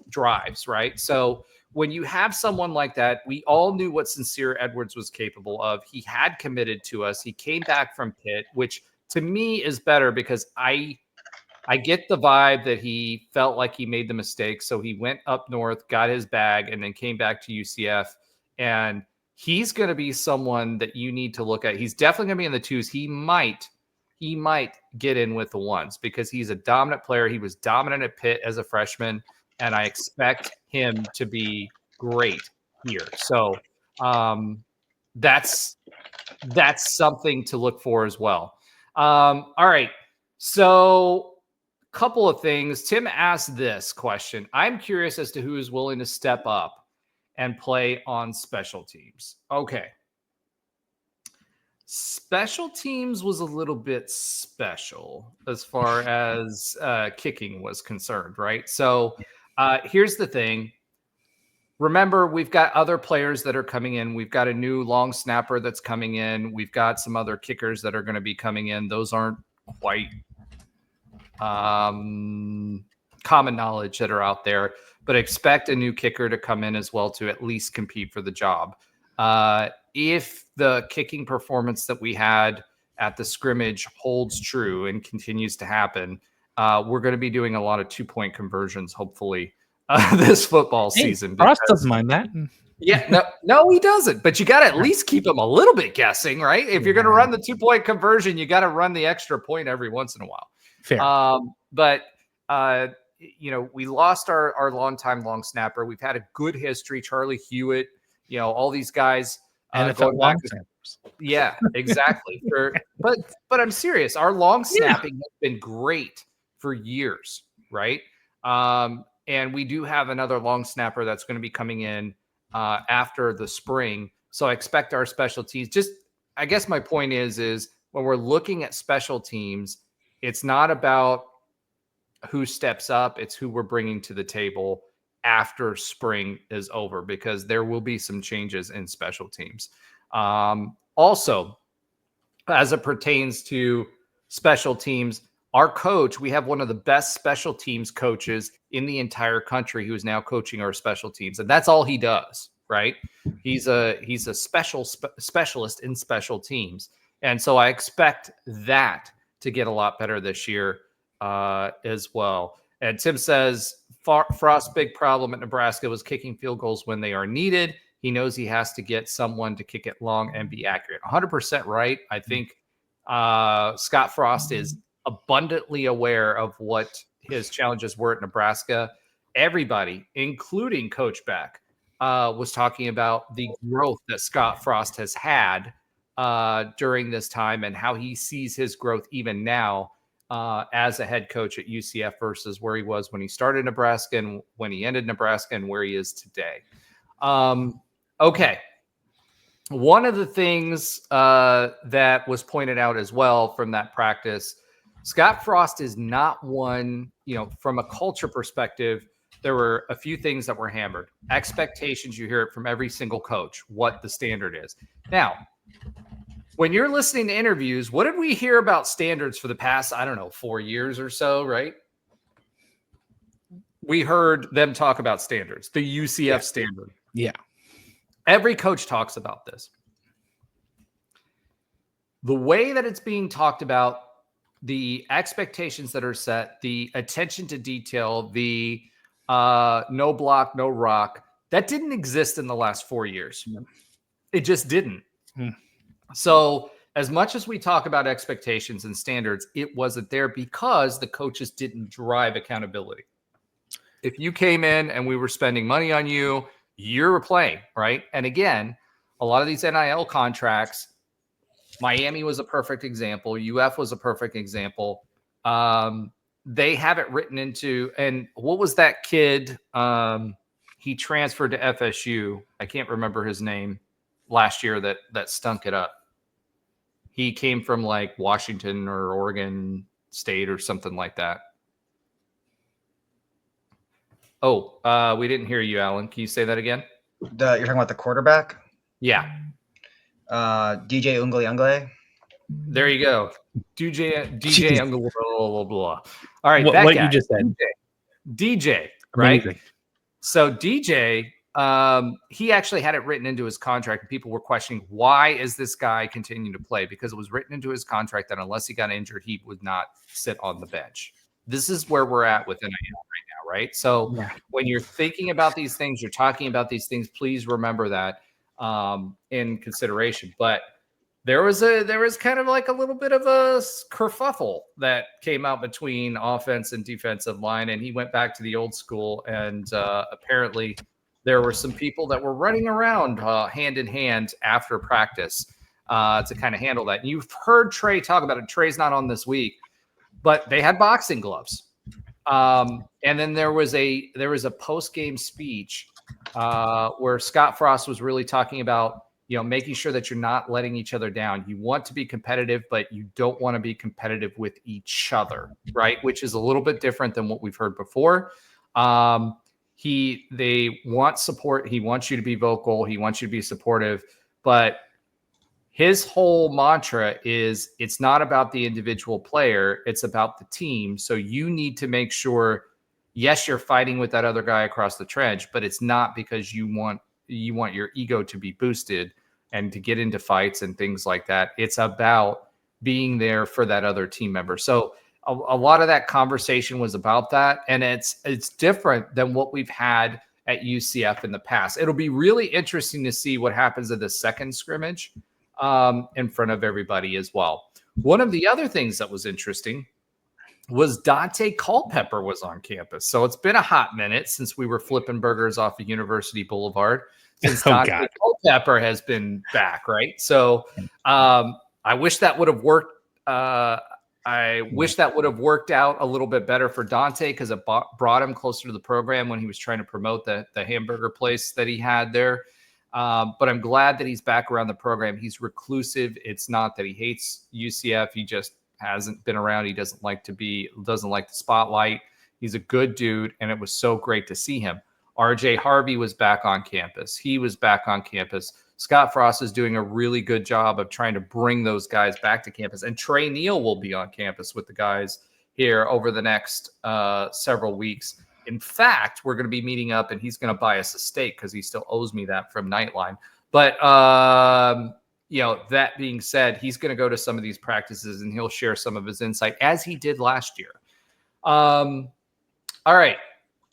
drives, right? So when you have someone like that, we all knew what Sincere Edwards was capable of. He had committed to us. He came back from Pitt, which to me is better because I get the vibe that he felt like he made the mistake. So he went up north, got his bag, and then came back to UCF. And he's going to be someone that you need to look at. He's definitely going to be in the 2s. He might get in with the 1s because he's a dominant player. He was dominant at Pitt as a freshman, and I expect him to be great here. So that's something to look for as well. All right. So a couple of things. Tim asked this question. I'm curious as to who is willing to step up and play on special teams. Okay. Special teams was a little bit special as far as kicking was concerned, right? So here's the thing. Remember, we've got other players that are coming in. We've got a new long snapper that's coming in. We've got some other kickers that are going to be coming in. Those aren't quite common knowledge that are out there, but expect a new kicker to come in as well to at least compete for the job. If the kicking performance that we had at the scrimmage holds true and continues to happen, we're going to be doing a lot of 2-point conversions, hopefully, this football season. Frost doesn't mind that. Yeah, no, he doesn't. But you got to at least keep him a little bit guessing, right? If you're going to run the 2-point conversion, you got to run the extra point every once in a while. Fair. But we lost our longtime long snapper. We've had a good history. Charlie Hewitt, all these guys. NFL long Yeah, exactly. But I'm serious. Our long snapping has been great for years, right? And we do have another long snapper that's going to be coming in after the spring. So I expect our special teams. Just, I guess my point is when we're looking at special teams, it's not about who steps up; it's who we're bringing to the table after spring is over, because there will be some changes in special teams. Also, as it pertains to special teams, our coach, we have one of the best special teams coaches in the entire country who is now coaching our special teams. And that's all he does, right? He's a specialist in special teams. And so I expect that to get a lot better this year as well. And Tim says, Frost's big problem at Nebraska was kicking field goals when they are needed. He knows he has to get someone to kick it long and be accurate. 100% right. I think Scottfrost is abundantly aware of what his challenges were at Nebraska. Everybody, including Coach Beck, was talking about the growth that Scottfrost has had during this time and how he sees his growth even now as a head coach at UCF versus where he was when he started Nebraska and when he ended Nebraska and where he is today. Okay. One of the things that was pointed out as well from that practice, Scottfrost is not one, from a culture perspective, there were a few things that were hammered. Expectations, you hear it from every single coach, what the standard is. Now, when you're listening to interviews, what did we hear about standards for the past, 4 years or so, right? We heard them talk about standards, the UCF standard. Yeah. Every coach talks about this. The way that it's being talked about, the expectations that are set, the attention to detail, the no block, no rock, that didn't exist in the last 4 years. It just didn't. So as much as we talk about expectations and standards, it wasn't there because the coaches didn't drive accountability. If you came in and we were spending money on you, you were playing, right? And again, a lot of these NIL contracts, Miami was a perfect example. UF was a perfect example. They have it written into, and what was that kid? He transferred to FSU. I can't remember his name last year that stunk it up. He came from like Washington or Oregon State or something like that. Oh, we didn't hear you, Alan. Can you say that again? You're talking about the quarterback? Yeah. DJ Ungle. There you go. DJ Ungle, blah, blah, blah. All right. What guy, you just said. DJ, right? Amazing. So DJ, he actually had it written into his contract, and people were questioning, why is this guy continuing to play? Because it was written into his contract that unless he got injured, he would not sit on the bench. This is where we're at with NIL right now, right? So when you're thinking about these things, you're talking about these things, please remember that in consideration. But there was kind of like a little bit of a kerfuffle that came out between offense and defensive line, and he went back to the old school, and apparently there were some people that were running around hand in hand after practice to kind of handle that. And you've heard Trey talk about it. Trey's not on this week, but they had boxing gloves. And then there was a post-game speech where Scottfrost was really talking about, making sure that you're not letting each other down. You want to be competitive, but you don't want to be competitive with each other, right? Which is a little bit different than what we've heard before. They want support. He wants you to be vocal. He wants you to be supportive, but his whole mantra is it's not about the individual player. It's about the team. So you need to make sure, yes, you're fighting with that other guy across the trench, but it's not because you want your ego to be boosted and to get into fights and things like that. It's about being there for that other team member. So a lot of that conversation was about that. And it's different than what we've had at UCF in the past. It'll be really interesting to see what happens at the second scrimmage in front of everybody as well. One of the other things that was interesting was Dante Culpepper was on campus. So it's been a hot minute since we were flipping burgers off of University Boulevard. since Oh, Dante God. Culpepper has been back, right? So I wish that would have worked. I wish that would have worked out a little bit better for Dante because it brought him closer to the program when he was trying to promote the hamburger place that he had there. But I'm glad that he's back around the program. He's reclusive. It's not that he hates UCF. He just hasn't been around. He doesn't like the spotlight. He's a good dude, and it was so great to see him. RJ Harvey was back on campus. He was back on campus. Scottfrost is doing a really good job of trying to bring those guys back to campus. And Trey Neal will be on campus with the guys here over the next several weeks. In fact, we're going to be meeting up, and he's going to buy us a steak because he still owes me that from Nightline. But, that being said, he's going to go to some of these practices, and he'll share some of his insight as he did last year. All right.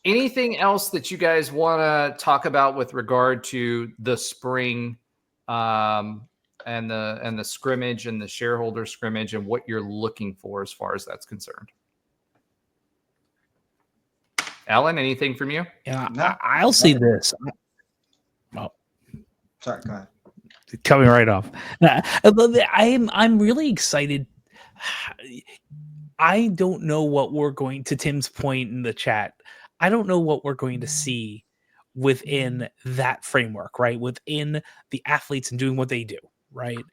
Anything else that you guys want to talk about with regard to the spring and the scrimmage and the shareholder scrimmage and what you're looking for as far as that's concerned? Alan, anything from you? Yeah, No. I'll say this. Sorry, go ahead. Coming right off. I'm really excited. I don't know what we're going to Tim's point in the chat. I don't know what we're going to see within that framework, right? Within the athletes and doing what they do, right?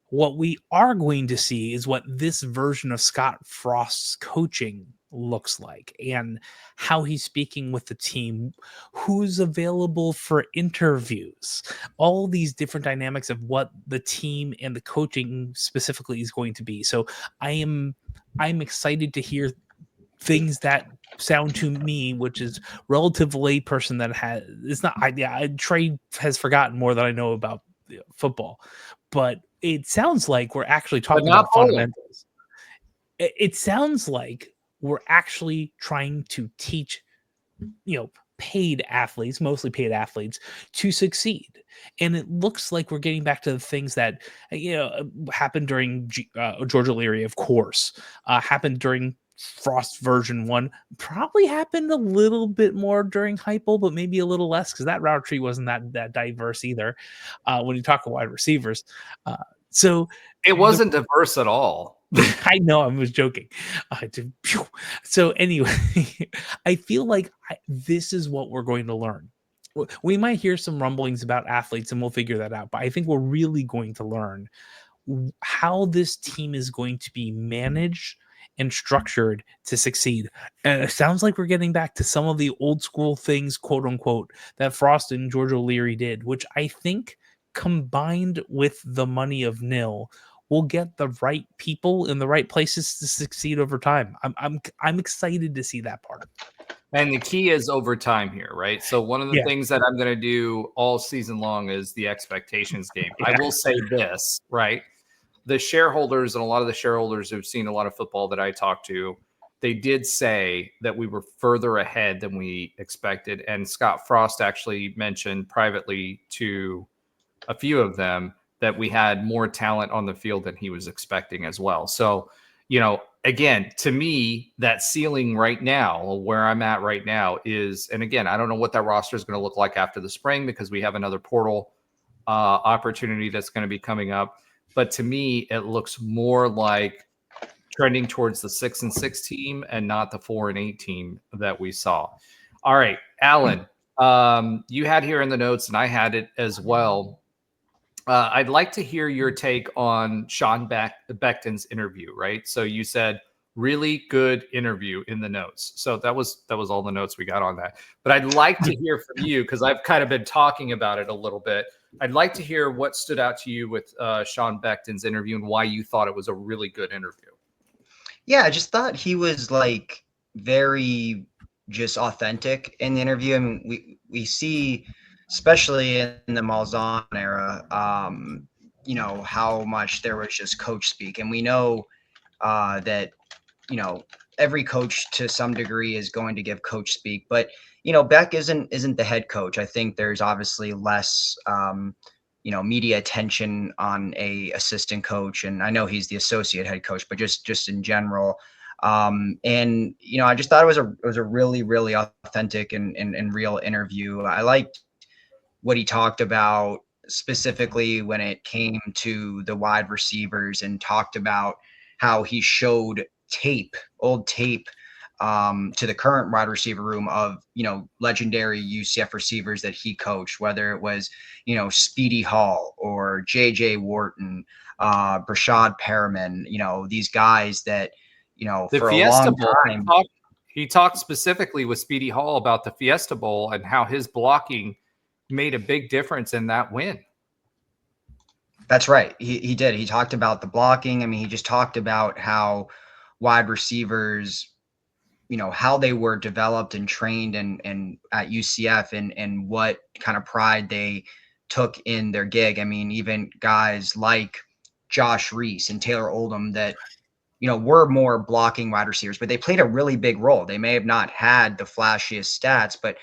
What we are going to see is what this version of Scottfrost's coaching looks like and how he's speaking with the team, who's available for interviews, all these different dynamics of what the team and the coaching specifically is going to be. So I'm excited to hear things that sound to me, which is relative layperson that has, it's not, Trey has forgotten more than I know about football, but it sounds like we're actually talking about fundamentals. It sounds like we're actually trying to teach, paid athletes, mostly paid athletes, to succeed. And it looks like we're getting back to the things that, happened during Georgia Leary, of course, happened during Frost version 1, probably happened a little bit more during Heupel, but maybe a little less because that route tree wasn't that diverse either when you talk about wide receivers. So it wasn't diverse at all. I know, I was joking. So anyway, I feel like this is what we're going to learn. We might hear some rumblings about athletes and we'll figure that out, but I think we're really going to learn how this team is going to be managed and structured to succeed. And it sounds like we're getting back to some of the old school things, quote unquote, that Frost and George O'Leary did, which I think combined with the money of nil will get the right people in the right places to succeed over time. I'm excited to see that part. And the key is over time here, right? So one of the things that I'm going to do all season long is the expectations game. I will say this, right? The shareholders and a lot of the shareholders who've seen a lot of football that I talked to, they did say that we were further ahead than we expected. And Scott Frost actually mentioned privately to a few of them that we had more talent on the field than he was expecting as well. So, again, to me, that ceiling right now, where I'm at right now is, and again, I don't know what that roster is going to look like after the spring because we have another portal opportunity that's going to be coming up. But to me, it looks more like trending towards the 6-6 team and not the 4-8 team that we saw. All right, Alan, you had here in the notes, and I had it as well. I'd like to hear your take on Sean Beckton's interview, right? So you said really good interview in the notes. So that was all the notes we got on that. But I'd like to hear from you because I've kind of been talking about it a little bit. I'd like to hear what stood out to you with Sean Beckton's interview and why you thought it was a really good interview. Yeah, I just thought he was like very just authentic in the interview. I mean, we see, especially in the Malzahn era, how much there was just coach speak. And we know that, every coach to some degree is going to give coach speak, but, Beck isn't the head coach. I think there's obviously less, media attention on a assistant coach. And I know he's the associate head coach, but just in general. I just thought it was a really, really authentic and real interview. I liked what he talked about specifically when it came to the wide receivers, and talked about how he showed old tape to the current wide receiver room of, legendary UCF receivers that he coached, whether it was, Speedy Hall or JJ Wharton, Brashad Perriman, these guys that, The for a Fiesta long Bowl, time. he talked specifically with Speedy Hall about the Fiesta Bowl and how his blocking made a big difference in that win. That's right. He did. He talked about the blocking. I mean, he just talked about how wide receivers, how they were developed and trained and at UCF, and what kind of pride they took in their gig. I mean, even guys like Josh Reese and Taylor Oldham that, were more blocking wide receivers, but they played a really big role. They may have not had the flashiest stats, but,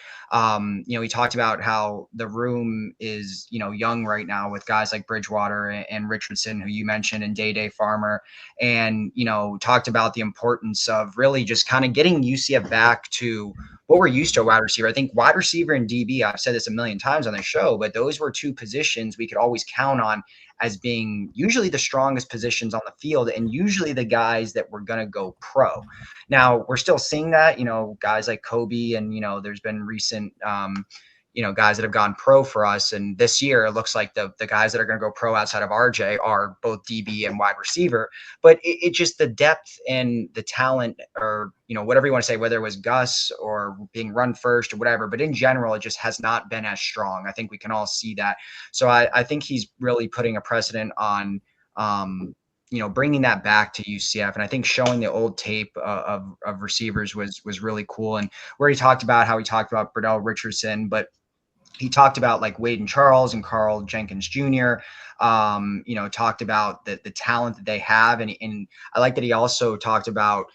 he talked about how the room is, young right now with guys like Bridgewater and Richardson, who you mentioned, and Day Farmer, and, talked about the importance of really just kind of getting UCF back to what we're used to a wide receiver. I think wide receiver and DB, I've said this a million times on the show, but those were two positions we could always count on as being usually the strongest positions on the field, and usually the guys that were going to go pro. Now we're still seeing that, guys like Kobe, and, there's been recent, guys that have gone pro for us. And this year, it looks like the guys that are going to go pro outside of RJ are both DB and wide receiver. But it just, the depth and the talent, or, whatever you want to say, whether it was Gus or being run first or whatever, but in general, it just has not been as strong. I think we can all see that. So I think he's really putting a precedent on, bringing that back to UCF. And I think showing the old tape of receivers was really cool. And where he talked about how he talked about Bredell, Richardson, but he talked about like Wade and Charles and Carl Jenkins Jr., talked about the talent that they have. And I like that he also talked about,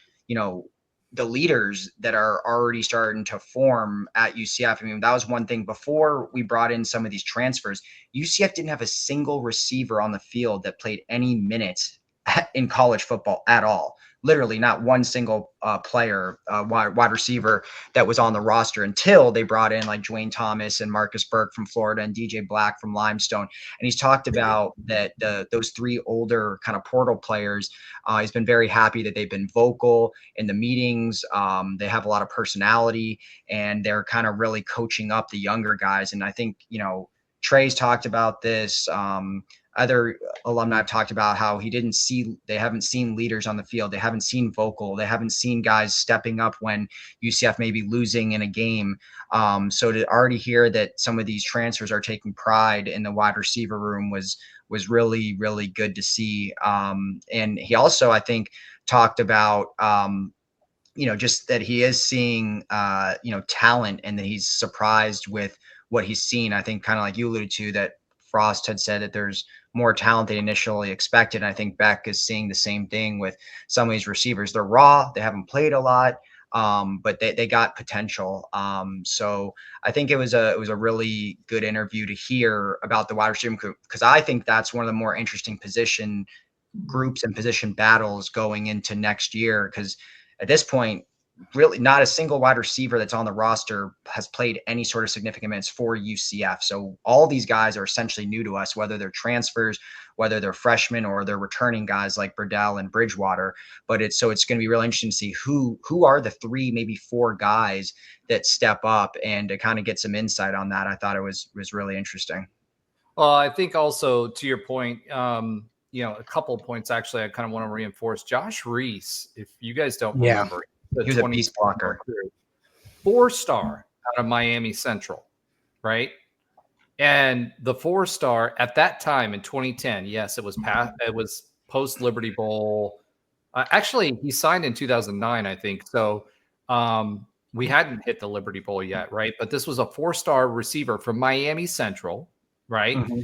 the leaders that are already starting to form at UCF. I mean, that was one thing before we brought in some of these transfers. UCF didn't have a single receiver on the field that played any minutes in college football at all. Literally not one single player, wide receiver that was on the roster until they brought in like Dwayne Thomas and Marcus Burke from Florida and DJ Black from Limestone. And he's talked about that those three older kind of portal players. He's been very happy that they've been vocal in the meetings. They have a lot of personality, and they're kind of really coaching up the younger guys. And I think, Trey's talked about this. Other alumni have talked about how they haven't seen leaders on the field. They haven't seen vocal. They haven't seen guys stepping up when UCF may be losing in a game. So to already hear that some of these transfers are taking pride in the wide receiver room was really, really good to see. And he also, I think, talked about, just that he is seeing, talent, and that he's surprised with what he's seen. I think kind of like you alluded to, that Frost had said that there's more talent than initially expected. And I think Beck is seeing the same thing with some of these receivers. They're raw. They haven't played a lot, but they got potential. So I think it was a really good interview to hear about the wide receiver group, because I think that's one of the more interesting position groups and position battles going into next year. Because at this point, really not a single wide receiver that's on the roster has played any sort of significant minutes for UCF. So all these guys are essentially new to us, whether they're transfers, whether they're freshmen, or they're returning guys like Bredell and Bridgewater. But it's going to be really interesting to see who are the 3, maybe 4 guys that step up, and to kind of get some insight on that. I thought it was really interesting. Well, I think also to your point, a couple of points actually I kind of want to reinforce. Josh Reese, if you guys don't remember, he was a beast blocker. 4-star out of Miami Central, right? And the 4-star at that time in 2010, yes, it was post Liberty Bowl. Actually, he signed in 2009, I think. So we hadn't hit the Liberty Bowl yet, right? But this was a 4-star receiver from Miami Central, right? Mm-hmm.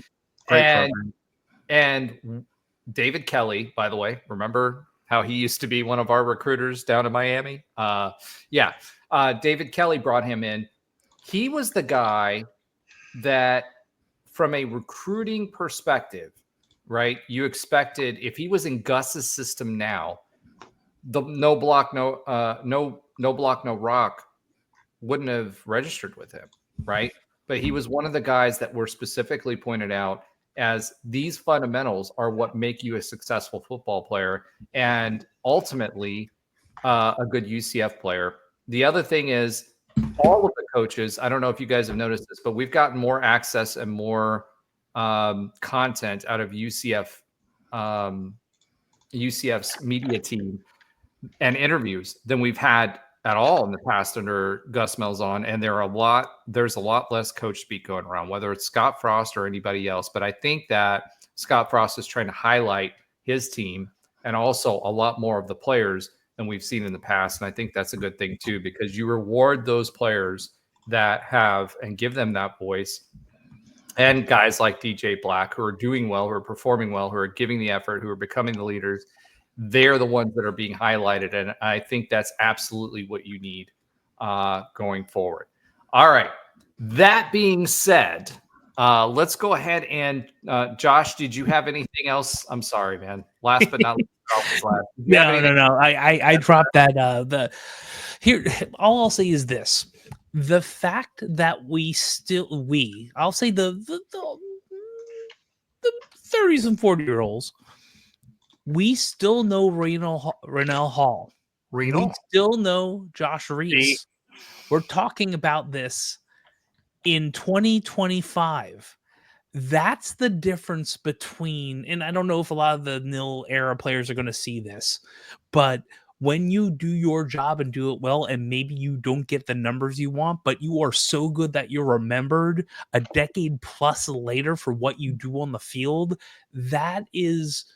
Great program. And David Kelly, by the way, remember how he used to be one of our recruiters down in Miami? David Kelly brought him in. He was the guy that, from a recruiting perspective, right, you expected, if he was in Gus's system now, the no block, no rock wouldn't have registered with him, right? but he was one of the guys that were specifically pointed out as these fundamentals are what make you a successful football player and ultimately a good UCF player. The other thing is all of the coaches, I don't know if you guys have noticed this, but we've gotten more access and more content out of UCF, UCF's media team and interviews than we've had at all in the past under Gus Malzahn. And there's a lot less coach speak going around, whether it's Scottfrost or anybody else. But I think that Scottfrost is trying to highlight his team and also a lot more of the players than we've seen in the past. And I think that's a good thing too, because you reward those players that have and give them that voice. And guys like DJ Black who are doing well, who are performing well, who are giving the effort, who are becoming the leaders. They're the ones that are being highlighted. And I think that's absolutely what you need going forward. All right. That being said, let's go ahead and Josh, did you have anything else? I'm sorry, man. Last but not least. No. I dropped that. All I'll say is this. The fact that I'll say the 30s and 40-year-olds, we still know Rennell Hall. We still know Josh Reese. We're talking about this in 2025. That's the difference between, and I don't know if a lot of the nil era players are going to see this, but when you do your job and do it well, and maybe you don't get the numbers you want, but you are so good that you're remembered a decade plus later for what you do on the field, that is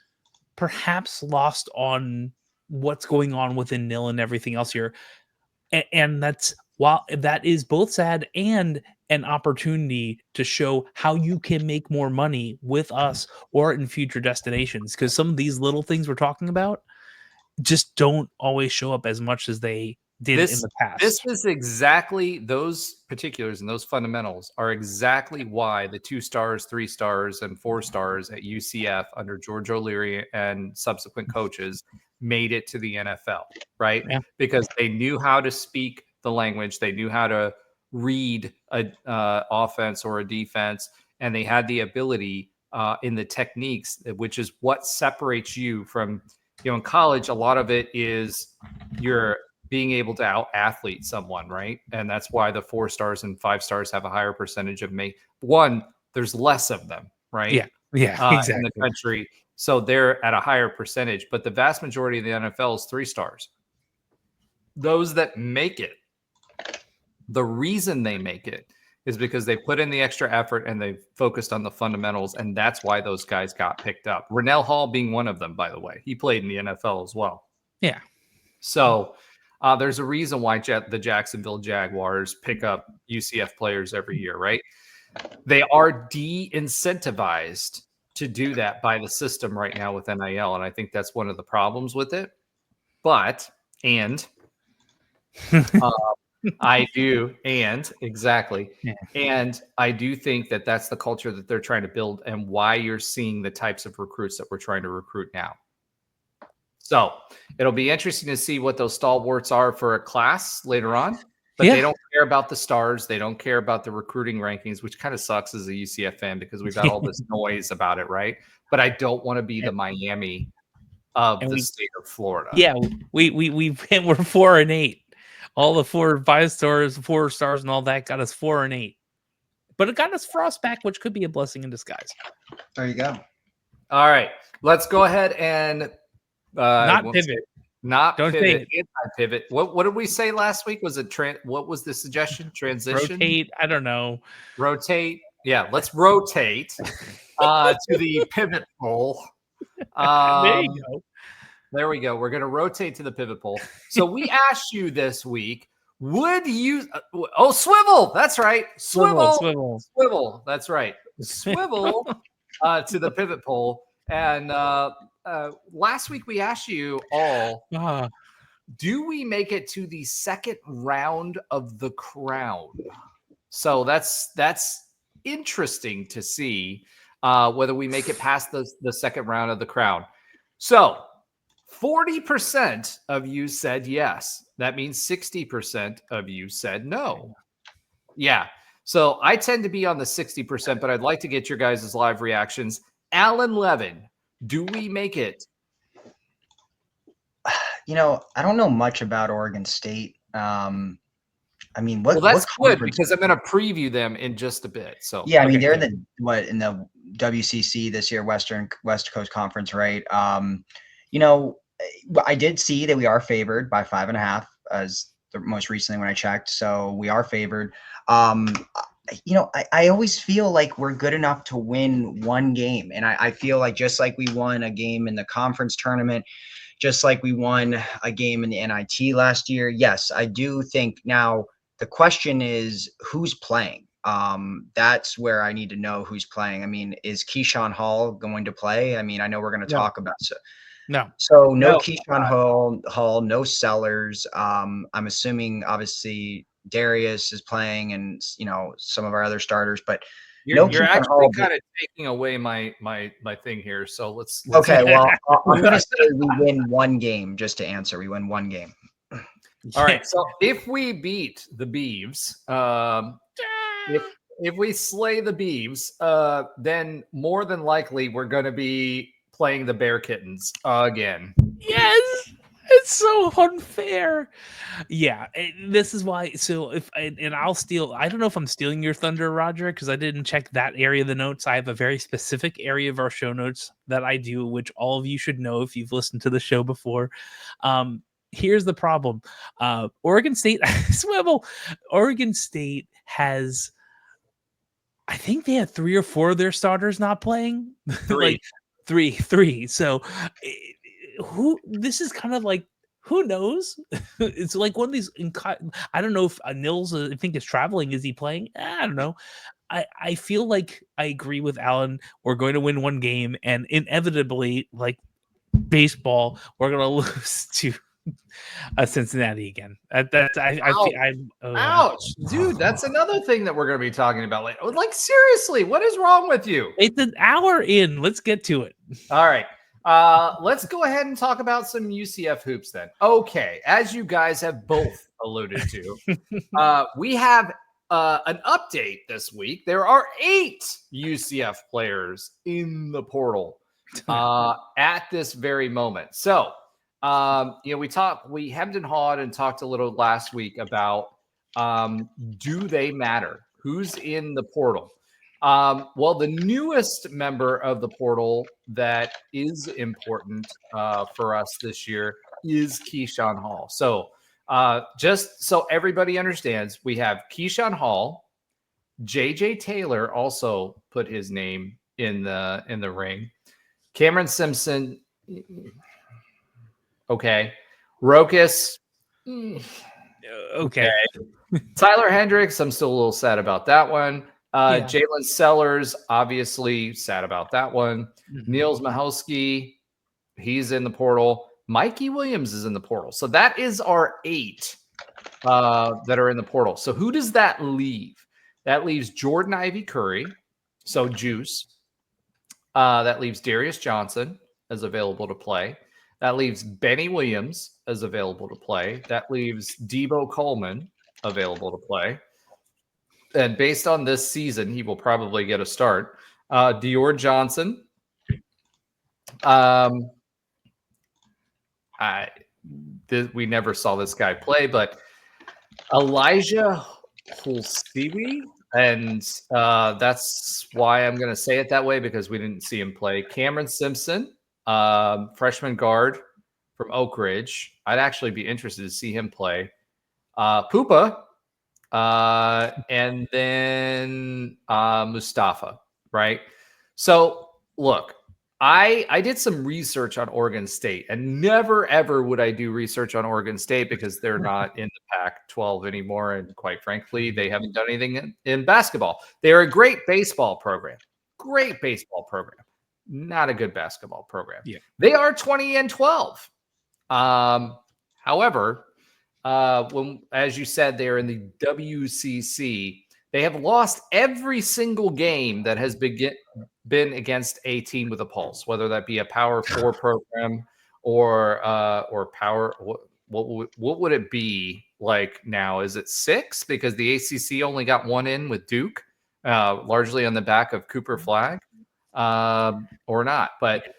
perhaps lost on what's going on within nil and everything else here. And that's, while that is both sad and an opportunity to show how you can make more money with us or in future destinations, because some of these little things we're talking about just don't always show up as much as they did in the past. This is exactly, those particulars and those fundamentals are exactly why the 2 stars, 3 stars, and 4 stars at UCF under George O'Leary and subsequent coaches made it to the NFL, right? Yeah. Because they knew how to speak the language, they knew how to read a offense or a defense, and they had the ability in the techniques, which is what separates you from, in college, a lot of it is you're being able to out athlete someone, right? And that's why the 4 stars and 5 stars have a higher percentage of there's less of them, right? Yeah, exactly. In the country. So they're at a higher percentage, but the vast majority of the NFL is 3 stars. Those that make it, the reason they make it is because they put in the extra effort and they focused on the fundamentals, and that's why those guys got picked up. Rennell Hall being one of them, by the way. He played in the NFL as well. Yeah. So there's a reason why the Jacksonville Jaguars pick up UCF players every year, right? They are de-incentivized to do that by the system right now with NIL, and I think that's one of the problems with it. I do. And exactly. Yeah. And I do think that that's the culture that they're trying to build and why you're seeing the types of recruits that we're trying to recruit now. So it'll be interesting to see what those stalwarts are for a class later on, but they don't care about the stars. They don't care about the recruiting rankings, which kind of sucks as a UCF fan because we've got all this noise about it. Right. But I don't want to be the Miami of the state of Florida. Yeah. We're 4-8. All the 4 5 stars, 4 stars, and all that got us 4 and 8. But it got us Frost back, which could be a blessing in disguise. There you go. All right. Let's go ahead and pivot. Don't pivot. Anti-pivot. What did we say last week? Was it what was the suggestion? Transition? Rotate. I don't know. Rotate. Yeah, let's rotate to the pivot pole. There you go. There we go. We're going to rotate to the pivot pole. So we asked you this week, would you swivel. That's right. Swivel. That's right. Swivel to the pivot pole. And last week we asked you all, do we make it to the second round of the crown? So that's interesting to see whether we make it past the second round of the crown. So 40% of you said yes. That means 60% of you said no. Yeah. So I tend to be on the 60%, but I'd like to get your guys' live reactions. Alan Levin, do we make it? I don't know much about Oregon State. I mean, Well, that's what good because I'm going to preview them in just a bit. So yeah, I mean, okay, they're good. in the WCC this year, West Coast Conference, right? I did see that we are favored by 5.5 as the most recently when I checked. So we are favored. I always feel like we're good enough to win one game. And I feel like just like we won a game in the conference tournament, just like we won a game in the NIT last year. Yes, I do think now the question is who's playing. That's where I need to know who's playing. I mean, is Keyshawn Hall going to play? I mean, I know we're going to talk about No. So no No. Keyshawn Hall, no Sellers. I'm assuming obviously Darius is playing and some of our other starters, but You're Keyshawn actually Hall. kind of taking away my thing here. So let's Okay, well, I'm going to say we win one game just to answer. We win one game. All right. So if we beat the Beavs, if we slay the Beavs, then more than likely we're going to be playing the Bear Kittens again. Yes, it's so unfair. Yeah, this is why. So I'll steal. I don't know if I'm stealing your thunder, Roger, because I didn't check that area of the notes. I have a very specific area of our show notes that I do, which all of you should know if you've listened to the show before. Here's the problem. Oregon State, Swivel. Oregon State has, I think they had 3 or 4 of their starters not playing. Three. Three. So this is kind of like, who knows? It's like one of these. I don't know if Nils, I think, is traveling. Is he playing? I don't know. I feel like I agree with Alan. We're going to win one game, and inevitably, like baseball, we're going to lose to Cincinnati again. Ouch, dude! That's another thing that we're going to be talking about. Like seriously, what is wrong with you? It's an hour in. Let's get to it. All right. Let's go ahead and talk about some UCF hoops then. Okay, as you guys have both alluded to, we have an update this week. There are 8 UCF players in the portal at this very moment. So, we hemmed and hawed and talked a little last week about do they matter? Who's in the portal? Well, the newest member of the portal that is important for us this year is Keyshawn Hall. So just so everybody understands, we have Keyshawn Hall. JJ Taylor also put his name in the ring. Cameron Simpson. Okay. Rokas. Okay. Tyler Hendricks. I'm still a little sad about that one. Yeah. Jalen Sellers, obviously sad about that one. Mm-hmm. Niels Mahoski, he's in the portal. Mikey Williams is in the portal. So that is our 8 that are in the portal. So who does that leave? That leaves Jordan Ivy Curry, so Juice. That leaves Darius Johnson as available to play. That leaves Benny Williams as available to play. That leaves Debo Coleman available to play. And based on this season, he will probably get a start. Dior Johnson. We never saw this guy play, but Elijah Hulsiwi, and that's why I'm going to say it that way because we didn't see him play. Cameron Simpson, freshman guard from Oak Ridge. I'd actually be interested to see him play. Pupa. And then Mustafa, right? So look, I did some research on Oregon State, and never ever would I do research on Oregon State because they're not in the Pac-12 anymore, and quite frankly, they haven't done anything in basketball. They're a great baseball program, not a good basketball program. Yeah. They are 20-12. However, when, as you said, they're in the WCC. They have lost every single game that has been against a team with a pulse, whether that be a Power 4 program or Power. What would it be like now? Is it 6 because the ACC only got one in with Duke, largely on the back of Cooper Flag, or not? But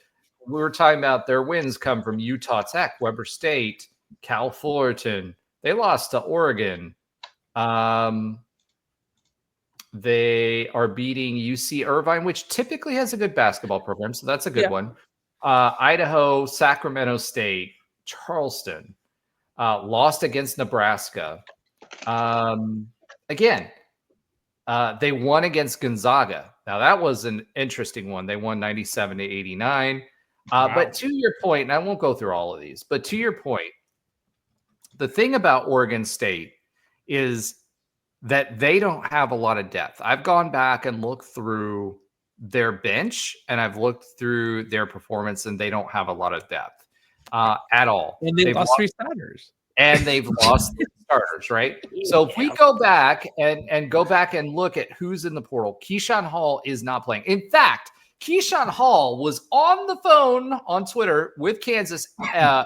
we were talking about their wins come from Utah Tech, Weber State, Cal Fullerton. They lost to Oregon. They are beating UC Irvine, which typically has a good basketball program, so that's a good one. Idaho, Sacramento State, Charleston, lost against Nebraska. Again, they won against Gonzaga. Now, that was an interesting one. They won 97-89. But to your point, and I won't go through all of these, but to your point, the thing about Oregon State is that they don't have a lot of depth. I've gone back and looked through their bench, and I've looked through their performance, and they don't have a lot of depth at all. And they've lost 3 starters. And they've lost 3 starters, right? So if we go back and look at who's in the portal, Keyshawn Hall is not playing. In fact, Keyshawn Hall was on the phone on Twitter with Kansas,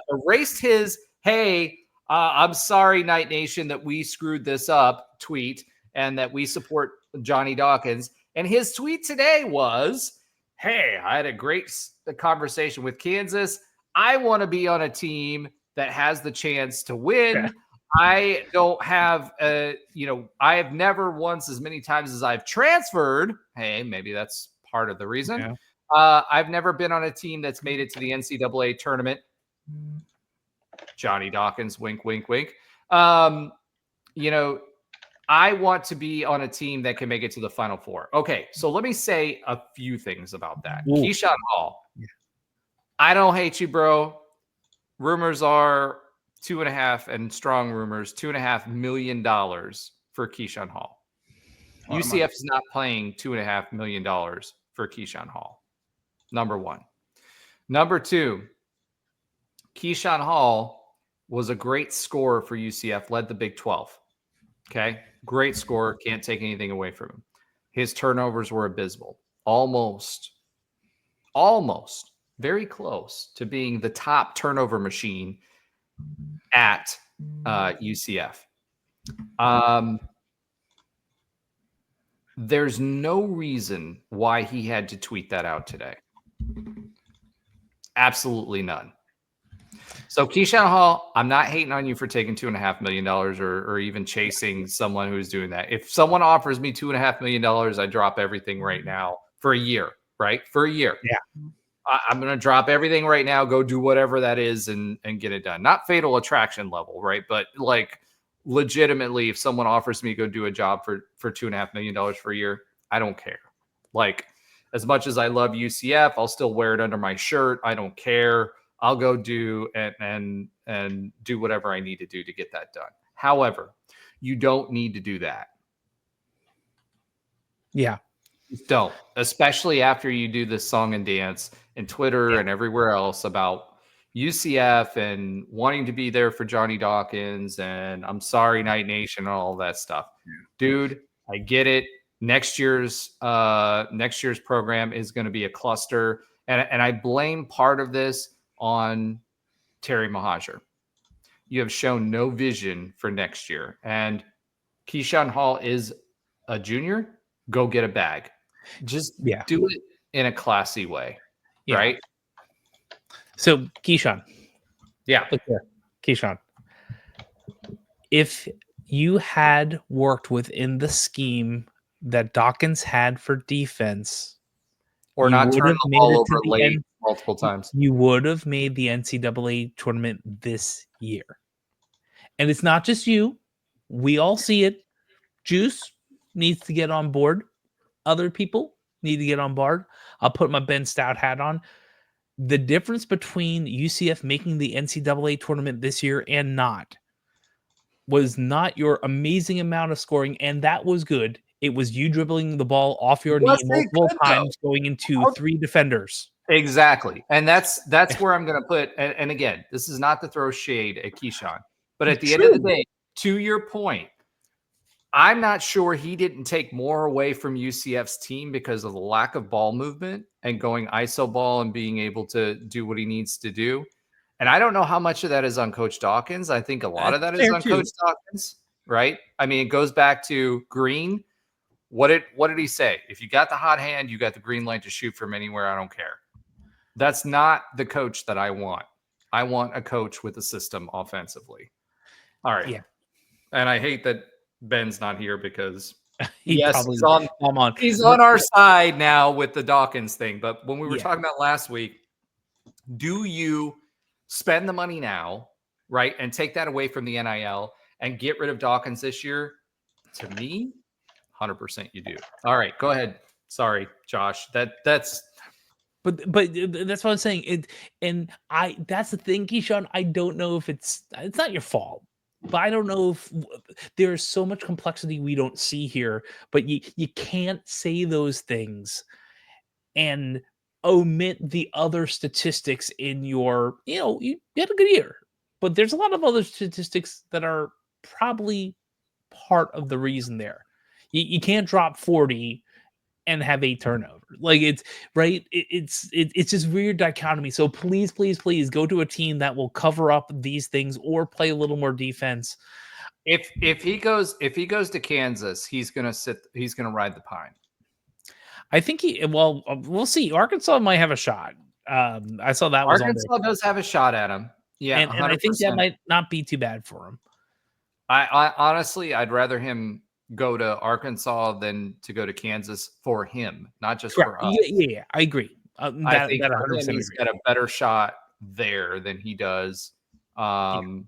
erased his, hey, I'm sorry, Knight Nation, that we screwed this up tweet and that we support Johnny Dawkins. And his tweet today was, hey, I had a great conversation with Kansas. I want to be on a team that has the chance to win. Yeah. I don't have, I have never once as many times as I've transferred. Hey, maybe that's part of the reason. Yeah. I've never been on a team that's made it to the NCAA tournament. Johnny Dawkins, wink, wink, wink. I want to be on a team that can make it to the Final Four. Okay, so let me say a few things about that. Ooh. Keyshawn Hall, I don't hate you, bro. Rumors are $2.5 million for Keyshawn Hall. UCF is not paying $2.5 million for Keyshawn Hall. Number one. Number two, Keyshawn Hall was a great scorer for UCF, led the Big 12. Okay, great scorer, can't take anything away from him. His turnovers were abysmal. Almost, very close to being the top turnover machine at UCF. There's no reason why he had to tweet that out today. Absolutely none. So Keyshawn Hall, I'm not hating on you for taking $2.5 million or even chasing someone who's doing that. If someone offers me $2.5 million, I drop everything right now for a year, right? For a year. Yeah. I'm going to drop everything right now, go do whatever that is and get it done. Not Fatal Attraction level, right? But like legitimately, if someone offers me to go do a job for $2.5 million for a year, I don't care. Like as much as I love UCF, I'll still wear it under my shirt. I don't care. I'll go do and do whatever I need to do to get that done. However, you don't need to do that. Yeah. You don't, especially after you do this song and dance and Twitter and everywhere else about UCF and wanting to be there for Johnny Dawkins and I'm sorry, Knight Nation and all that stuff. Dude, I get it. Next year's program is going to be a cluster. And I blame part of this on Terry Mohajir. You have shown no vision for next year. And Keyshawn Hall is a junior. Go get a bag. Just do it in a classy way. Yeah. Right? So, Keyshawn. Yeah. Look here. Keyshawn. If you had worked within the scheme that Dawkins had for defense, or not turn the ball over late multiple times, you would have made the NCAA tournament this year. And it's not just you. We all see it. Juice needs to get on board. Other people need to get on board. I'll put my Ben Stout hat on. The difference between UCF making the NCAA tournament this year and not was not your amazing amount of scoring, and that was good. It was you dribbling the ball off your knee multiple times, going into 3 defenders. Exactly. And that's where I'm going to put, and again, this is not to throw shade at Keyshawn, but at the end of the day, to your point, I'm not sure he didn't take more away from UCF's team because of the lack of ball movement and going ISO ball and being able to do what he needs to do And I don't know how much of that is on Coach Dawkins. I think a lot of that is on Coach Dawkins, right? I mean, it goes back to Green. What did he say? If you got the hot hand, you got the green light to shoot from anywhere. I don't care. That's not the coach that I want. I want a coach with a system offensively. All right. Yeah. And I hate that Ben's not here because He's on our side now with the Dawkins thing. But when we were talking about last week, do you spend the money now, right, and take that away from the NIL and get rid of Dawkins this year? To me, 100% you do. All right, go ahead. Sorry, Josh. That's But that's what I'm saying. That's the thing, Keyshawn. I don't know if it's not your fault, but I don't know if there's so much complexity we don't see here. But you can't say those things and omit the other statistics in your, you had a good year, but there's a lot of other statistics that are probably part of the reason there. You can't drop 40 and have 8 turnovers. Like it's right. It's this weird dichotomy. So please go to a team that will cover up these things or play a little more defense. If he goes to Kansas, he's gonna ride the pine. I think we'll see. Arkansas might have a shot. I saw that Arkansas does have a shot at him. Yeah, and I think that might not be too bad for him. I honestly, I'd rather him go to Arkansas than to go to Kansas for him, not just for us. Yeah, I agree. I think he's got a better shot there than he does playing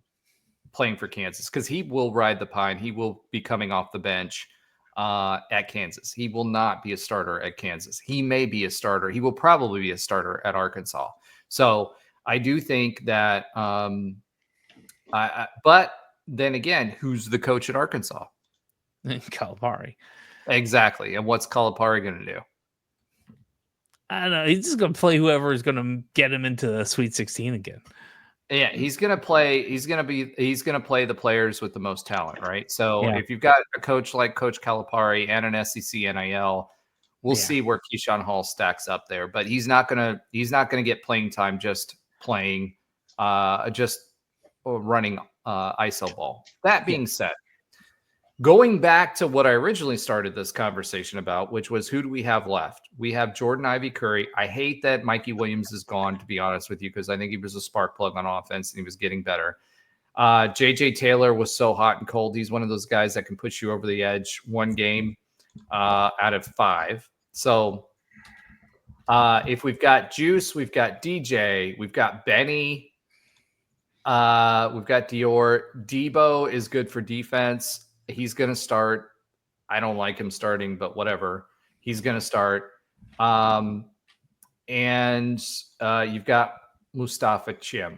for Kansas, because he will ride the pine. He will be coming off the bench at Kansas. He will not be a starter at Kansas. He may be a starter. He will probably be a starter at Arkansas. So I do think that, but then again, who's the coach at Arkansas? Calipari. Exactly. And what's Calipari going to do? I don't know. He's just going to play whoever is going to get him into the Sweet 16 again. Yeah, he's going to play the players with the most talent, right? So if you've got a coach like Coach Calipari and an SEC NIL, we'll see where Keyshawn Hall stacks up there. But he's not gonna get playing time just playing, just running ISO ball. That being said, going back to what I originally started this conversation about, which was who do we have left? We have Jordan Ivy Curry. I hate that Mikey Williams is gone, to be honest with you, because I think he was a spark plug on offense and he was getting better. JJ Taylor was so hot and cold. He's one of those guys that can push you over the edge one game out of 5. So if we've got Juice, we've got DJ, we've got Benny, we've got Dior. Debo is good for defense. He's going to start. I don't like him starting, but whatever. He's going to start. And you've got Mustafa Chim.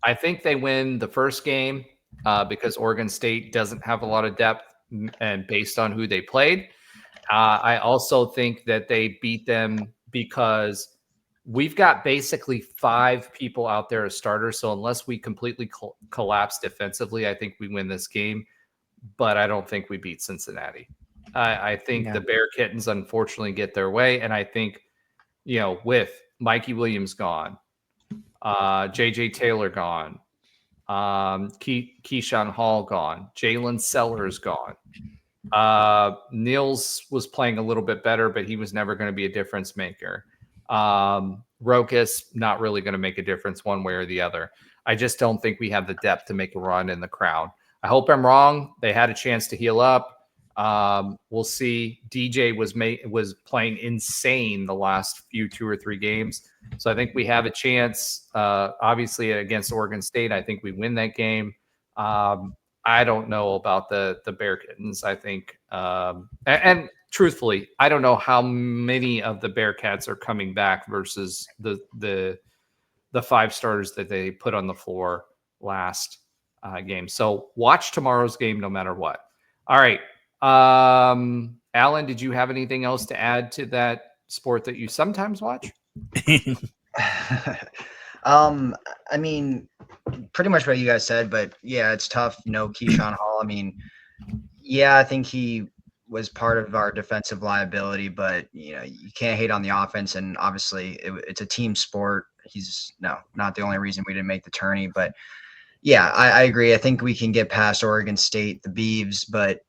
I think they win the first game because Oregon State doesn't have a lot of depth, and based on who they played. I also think that they beat them because we've got basically 5 people out there as starters. So unless we completely collapse defensively, I think we win this game. But I don't think we beat Cincinnati. I think the Bear Kittens unfortunately get their way. And I think, with Mikey Williams gone, JJ Taylor gone, Keyshawn Hall gone, Jalen Sellers gone. Niels was playing a little bit better, but he was never going to be a difference maker. Rokas, not really going to make a difference one way or the other. I just don't think we have the depth to make a run in the crowd. I hope I'm wrong. They had a chance to heal up. We'll see. DJ was playing insane the last 2 or 3 games. So I think we have a chance. Obviously against Oregon State, I think we win that game. I don't know about the Bear Kittens. I think, and truthfully, I don't know how many of the Bearcats are coming back versus the 5 starters that they put on the floor last game. So watch tomorrow's game no matter what. All right. Alan, did you have anything else to add to that sport that you sometimes watch? I mean, pretty much what you guys said, but yeah, it's tough. No Keyshawn Hall. I mean, yeah, I think he was part of our defensive liability, but you can't hate on the offense. And obviously it's a team sport. he's not the only reason we didn't make the tourney. But yeah, I agree. I think we can get past Oregon State, the Beavs, but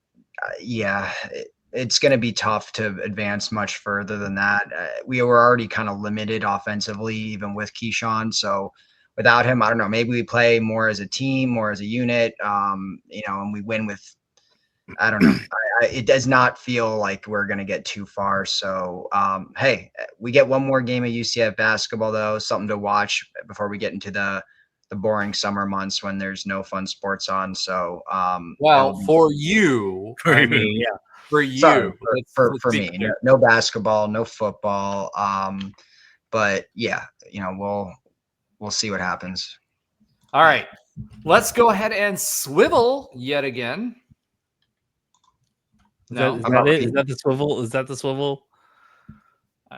it's going to be tough to advance much further than that. We were already kind of limited offensively, even with Keyshawn. So without him, I don't know, maybe we play more as a team, more as a unit, and we win with, I don't know. It does not feel like we're going to get too far. So, hey, we get one more game of UCF basketball, though, something to watch before we get into the boring summer months when there's no fun sports on. So, for you, For me, yeah. For you, sorry, for let's be me, clear. no basketball, no football. But yeah, we'll see what happens. All right, let's go ahead and swivel yet again. Is that it? Is that the swivel? Is that the swivel?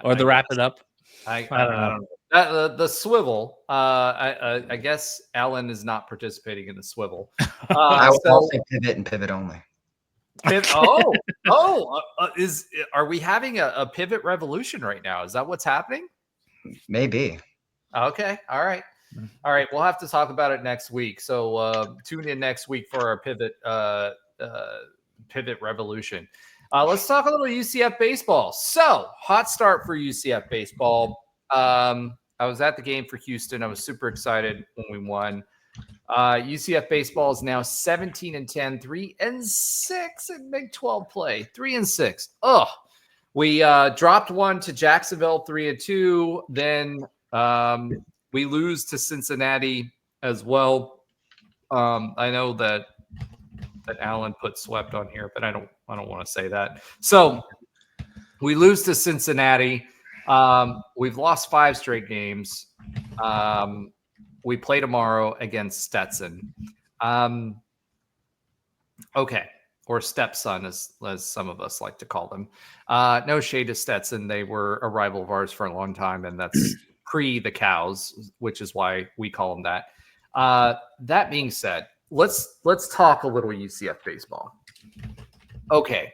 Or the wrap it up? I don't know. The swivel. I guess Alan is not participating in the swivel. I'll say pivot and pivot only. Are we having a pivot revolution right now? Is that what's happening? Maybe. Okay. All right. We'll have to talk about it next week. So tune in next week for our pivot revolution. Let's talk a little UCF baseball. So hot start for UCF baseball. I was at the game for Houston. I was super excited when we won. UCF baseball is now 17-10, 3-6 in Big 12 play. 3-6. We dropped one to Jacksonville, 3-2. Then we lose to Cincinnati as well. I know that Alan put swept on here, but I don't want to say that. So we lose to Cincinnati. We've lost 5 straight games. We play tomorrow against Stetson. Okay. Or Stepson, as some of us like to call them. No shade to Stetson. They were a rival of ours for a long time, and that's pre the Cows, which is why we call them that. That being said, let's talk a little UCF baseball. Okay.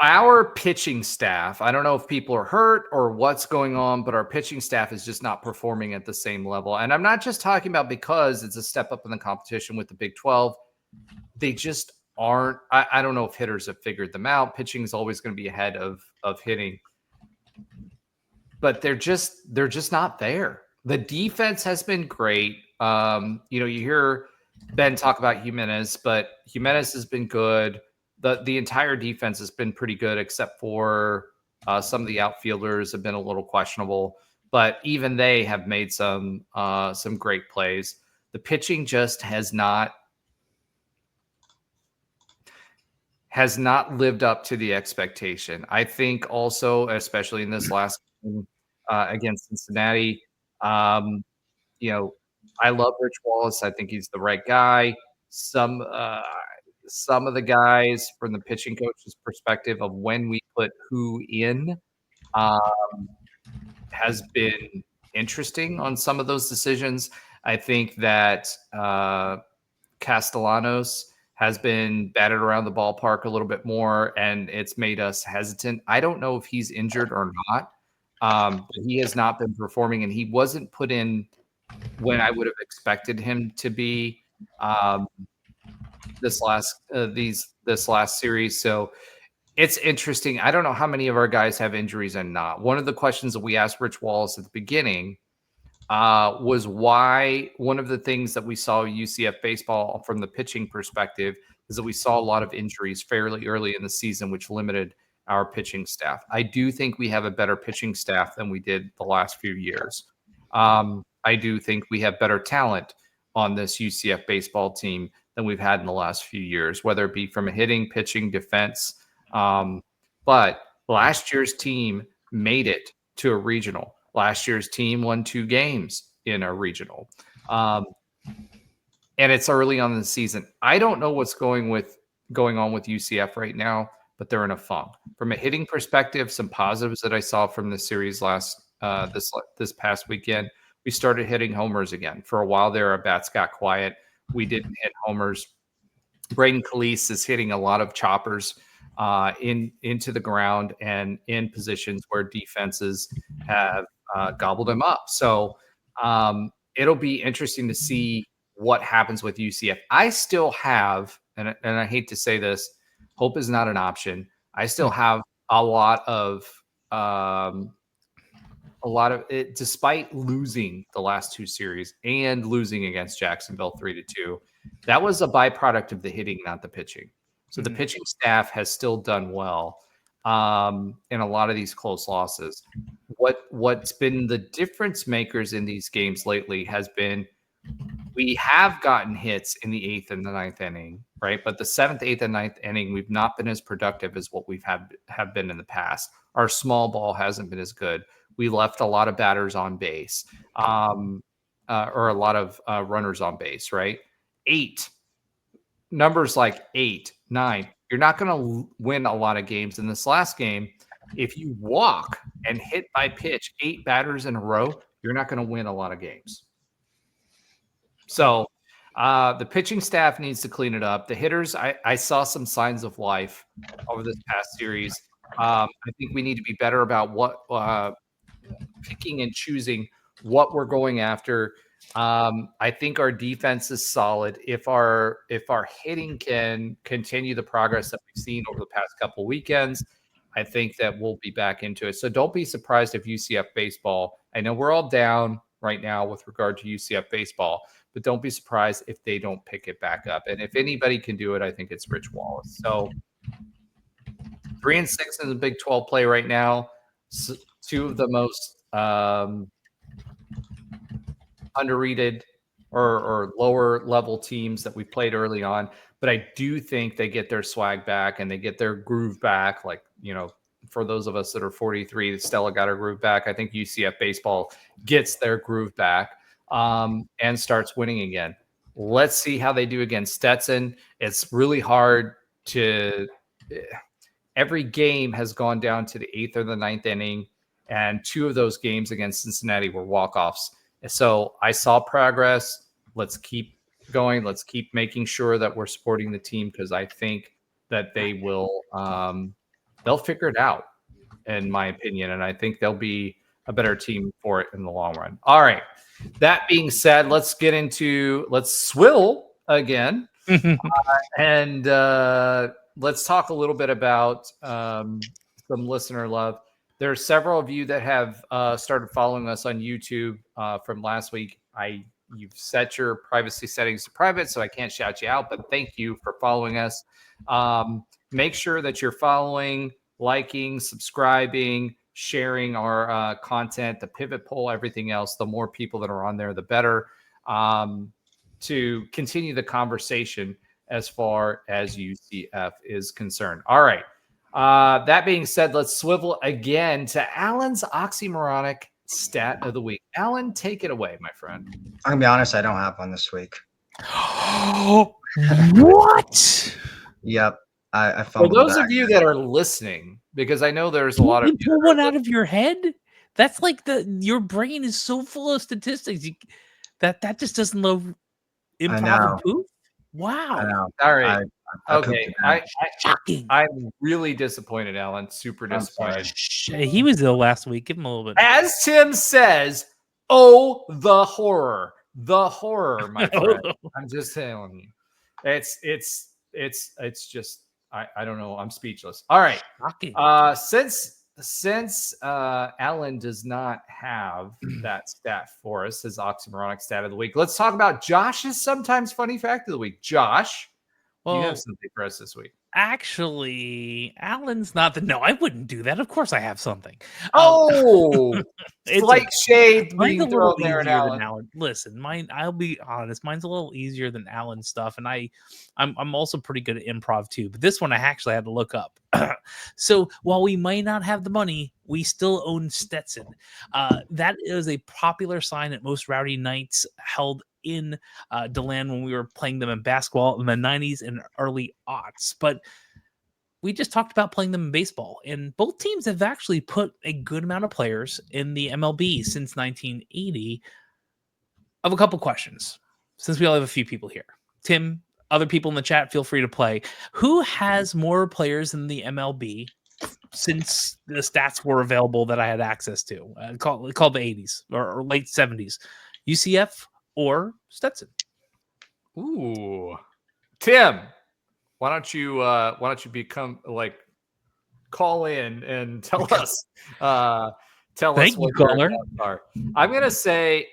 Our pitching staff, I don't know if people are hurt or what's going on, but our pitching staff is just not performing at the same level. And I'm not just talking about because it's a step up in the competition with the Big 12. They just aren't. I don't know if hitters have figured them out. Pitching is always going to be ahead of hitting. But they're just not there. The defense has been great. You hear Ben talk about Jimenez, but Jimenez has been good. The entire defense has been pretty good, except for some of the outfielders have been a little questionable. But even they have made some great plays. The pitching just has not lived up to the expectation. I think also, especially in this last game against Cincinnati, I love Rich Wallace. I think he's the right guy. Some of the guys from the pitching coach's perspective of when we put who in has been interesting on some of those decisions. I think that Castellanos has been batted around the ballpark a little bit more, and it's made us hesitant. I don't know if he's injured or not. But he has not been performing, and he wasn't put in when I would have expected him to be this last series. So it's interesting. I don't know how many of our guys have injuries and not. One of the questions that we asked Rich Wallace at the beginning was why. One of the things that we saw UCF baseball from the pitching perspective is that we saw a lot of injuries fairly early in the season, which limited our pitching staff. I do think we have a better pitching staff than we did the last few years. I do think we have better talent on this UCF baseball team than we've had in the last few years, whether it be from a hitting, pitching, defense. But last year's team made it to a regional. Last year's team won 2 games in a regional. And it's early on in the season. I don't know what's going on with UCF right now, but they're in a funk. From a hitting perspective, some positives that I saw from the series this past weekend. We started hitting homers again. For a while there, our bats got quiet. We didn't hit homers. Braden Calise is hitting a lot of choppers into the ground and in positions where defenses have gobbled him up. So it'll be interesting to see what happens with UCF. I still have, and I hate to say this, hope is not an option. I still have a lot of it, despite losing the last 2 series and losing against Jacksonville 3-2. That was a byproduct of the hitting, not the pitching. So the pitching staff has still done well in a lot of these close losses. What's been the difference makers in these games lately has been we have gotten hits in the 8th and the 9th inning, right? But the 7th, 8th, and 9th inning, we've not been as productive as what we've have been in the past. Our small ball hasn't been as good. We left a lot of batters on base, or a lot of runners on base, right? 8, numbers like 8, 9, you're not going to win a lot of games. In this last game, if you walk and hit by pitch 8 batters in a row, you're not going to win a lot of games. So the pitching staff needs to clean it up. The hitters, I saw some signs of life over this past series. I think we need to be better about what picking and choosing what we're going after. I think our defense is solid. If our hitting can continue the progress that we've seen over the past couple weekends, I think that we'll be back into it. So don't be surprised if UCF baseball, I know we're all down right now with regard to UCF baseball, but don't be surprised if they don't pick it back up. And if anybody can do it, I think it's Rich Wallace. So 3-6 in the Big 12 play right now. So 2 of the most underrated or lower level teams that we played early on. But I do think they get their swag back and they get their groove back. Like, for those of us that are 43, Stella got her groove back. I think UCF baseball gets their groove back and starts winning again. Let's see how they do against Stetson. It's really hard to – every game has gone down to the 8th or the 9th inning, and 2 of those games against Cincinnati were walk-offs. So I saw progress. Let's keep going. Let's keep making sure that we're supporting the team because I think that they will they'll figure it out, in my opinion, and I think they'll be a better team for it in the long run. All right. That being said, let's swill again and let's talk a little bit about some listener love. There are several of you that have started following us on YouTube from last week. You've set your privacy settings to private, so I can't shout you out, but thank you for following us. Make sure that you're following, liking, subscribing, sharing our content, the pivot poll, everything else. The more people that are on there, the better, to continue the conversation as far as UCF is concerned. All right. That being said, let's swivel again to Alan's oxymoronic stat of the week. Alan, take it away, my friend. I'm gonna be honest, I don't have one this week. What? Yep. I For those of you that are listening, because I know there's a lot of you pull one out of your head. That's like your brain is so full of statistics that just doesn't love improv and poof. Wow. I know. All right. Okay. Shocking. I'm really disappointed, Alan. Super disappointed. He was ill last week. Give him a little bit. As Tim says, oh, the horror, my friend. I'm just telling you, it's just, I don't know. I'm speechless. All right. Shocking. Since Alan does not have that stat for us, his oxymoronic stat of the week, let's talk about Josh's sometimes funny fact of the week. Josh, you have something for us this week. Actually, Alan's not the. No, I wouldn't do that. Of course, I have something. It's like shade being thrown there at Alan. Listen, mine. I'll be honest. Mine's a little easier than Alan's stuff, and I'm also pretty good at improv too. But this one I actually had to look up. So while we might not have the money, we still own Stetson. That is a popular sign at most rowdy nights held in DeLand when we were playing them in basketball in the 90s and early aughts. But we just talked about playing them in baseball, and both teams have actually put a good amount of players in the MLB since 1980. I have a couple questions since we all have a few people here. Tim, other people in the chat, feel free to play. Who has more players in the MLB since the stats were available that I had access to, called the 80s or late 70s, UCF or Stetson. Ooh, Tim, why don't you become call in and tell us Thank you, what your caller. thoughts are. I'm gonna say.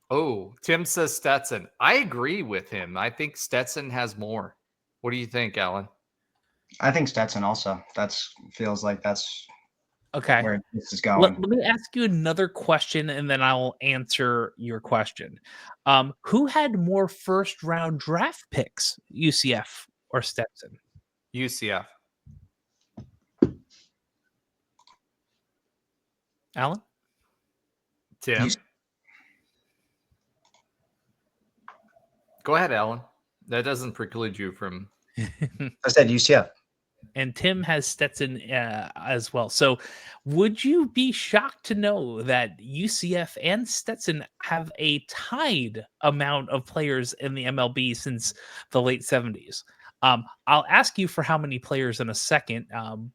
Oh, Tim says Stetson. I agree with him. I think Stetson has more. What do you think, Alan? I think Stetson also. Feels like that's Okay. where this is going. Let me ask you another question, and then I'll answer your question. Who had more first-round draft picks, UCF or Stetson? UCF. Alan? Tim? Go ahead, Alan. That doesn't preclude you from... I said UCF. And Tim has Stetson as well. So would you be shocked to know that UCF and Stetson have a tied amount of players in the MLB since the late 70s? I'll ask you for how many players in a second.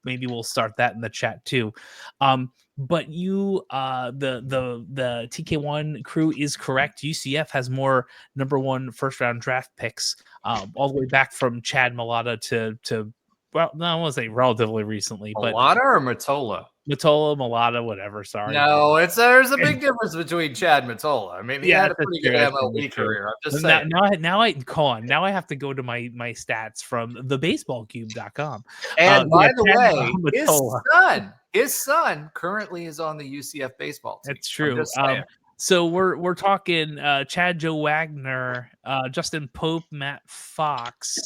Maybe we'll start that in the chat too. But you, the TK1 crew is correct. UCF has more number one first round draft picks, all the way back from Chad Mulata to well, no, I won't say relatively recently, but Mulata or Matola? Matola, Mulata, whatever. Sorry. No, there's a big difference between Chad and Matola. I mean, he had a pretty good MLB career. I'm just saying. Now I have to go to my stats from thebaseballcube.com. And by the way, his son currently is on the UCF baseball team. That's true. So we're talking Chad Joe Wagner, Justin Pope, Matt Fox,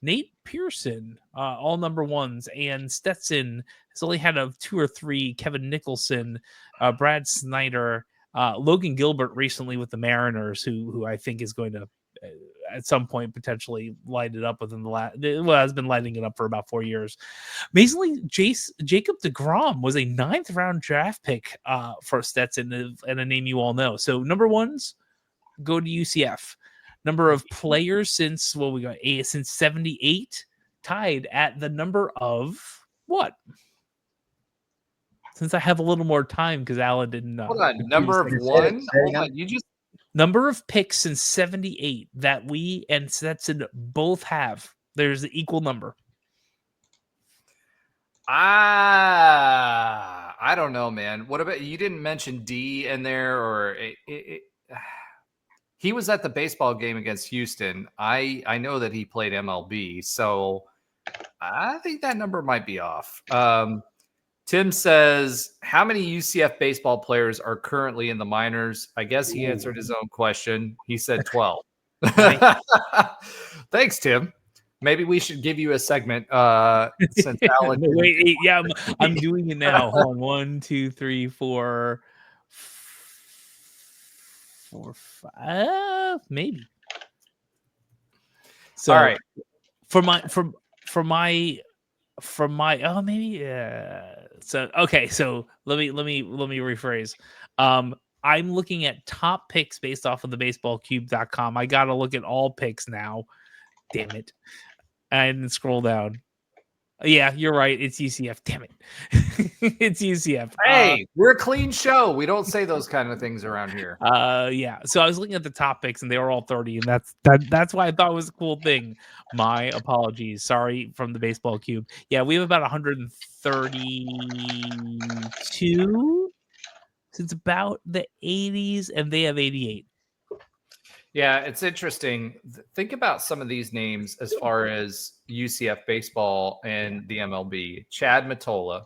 Nate Pearson, all number ones, and Stetson has only had of 2 or 3. Kevin Nicholson, Brad Snyder, Logan Gilbert recently with the Mariners, who I think is going to at some point potentially light it up within has been lighting it up for about 4 years. Amazingly, Jacob deGrom was a 9th round draft pick for Stetson, and a name you all know. So number ones go to UCF. Number of players since since 78, tied at the number of what? Since I have a little more time because Alan didn't know. Hold on, number of one. Hold on, number of picks since 78 that we and Stetson both have. There's an equal number. I don't know, man. What about you? Didn't mention D in there, or he was at the baseball game against Houston. I know that he played MLB, so I think that number might be off. Tim says, how many UCF baseball players are currently in the minors? I guess he answered his own question. He said 12. Thanks, Tim. Maybe we should give you a segment since Alan. Wait, yeah, I'm doing it now. Hold on. 1, 2, 3, 4, 5, maybe. So, all right. For my oh, maybe so okay, so let me rephrase. I'm looking at top picks based off of the baseballcube.com. I gotta look at all picks now. Damn it. I didn't scroll down. Yeah, you're right. It's UCF. Damn it. It's UCF. Hey, we're a clean show. We don't say those kind of things around here. Yeah. So I was looking at the top picks and they were all 30, and that's why I thought it was a cool thing. My apologies. Sorry from the Baseball Cube. Yeah, we have about 132 since about the 80s, and they have 88. Yeah, it's interesting. Think about some of these names as far as UCF baseball and the MLB. Chad Matola,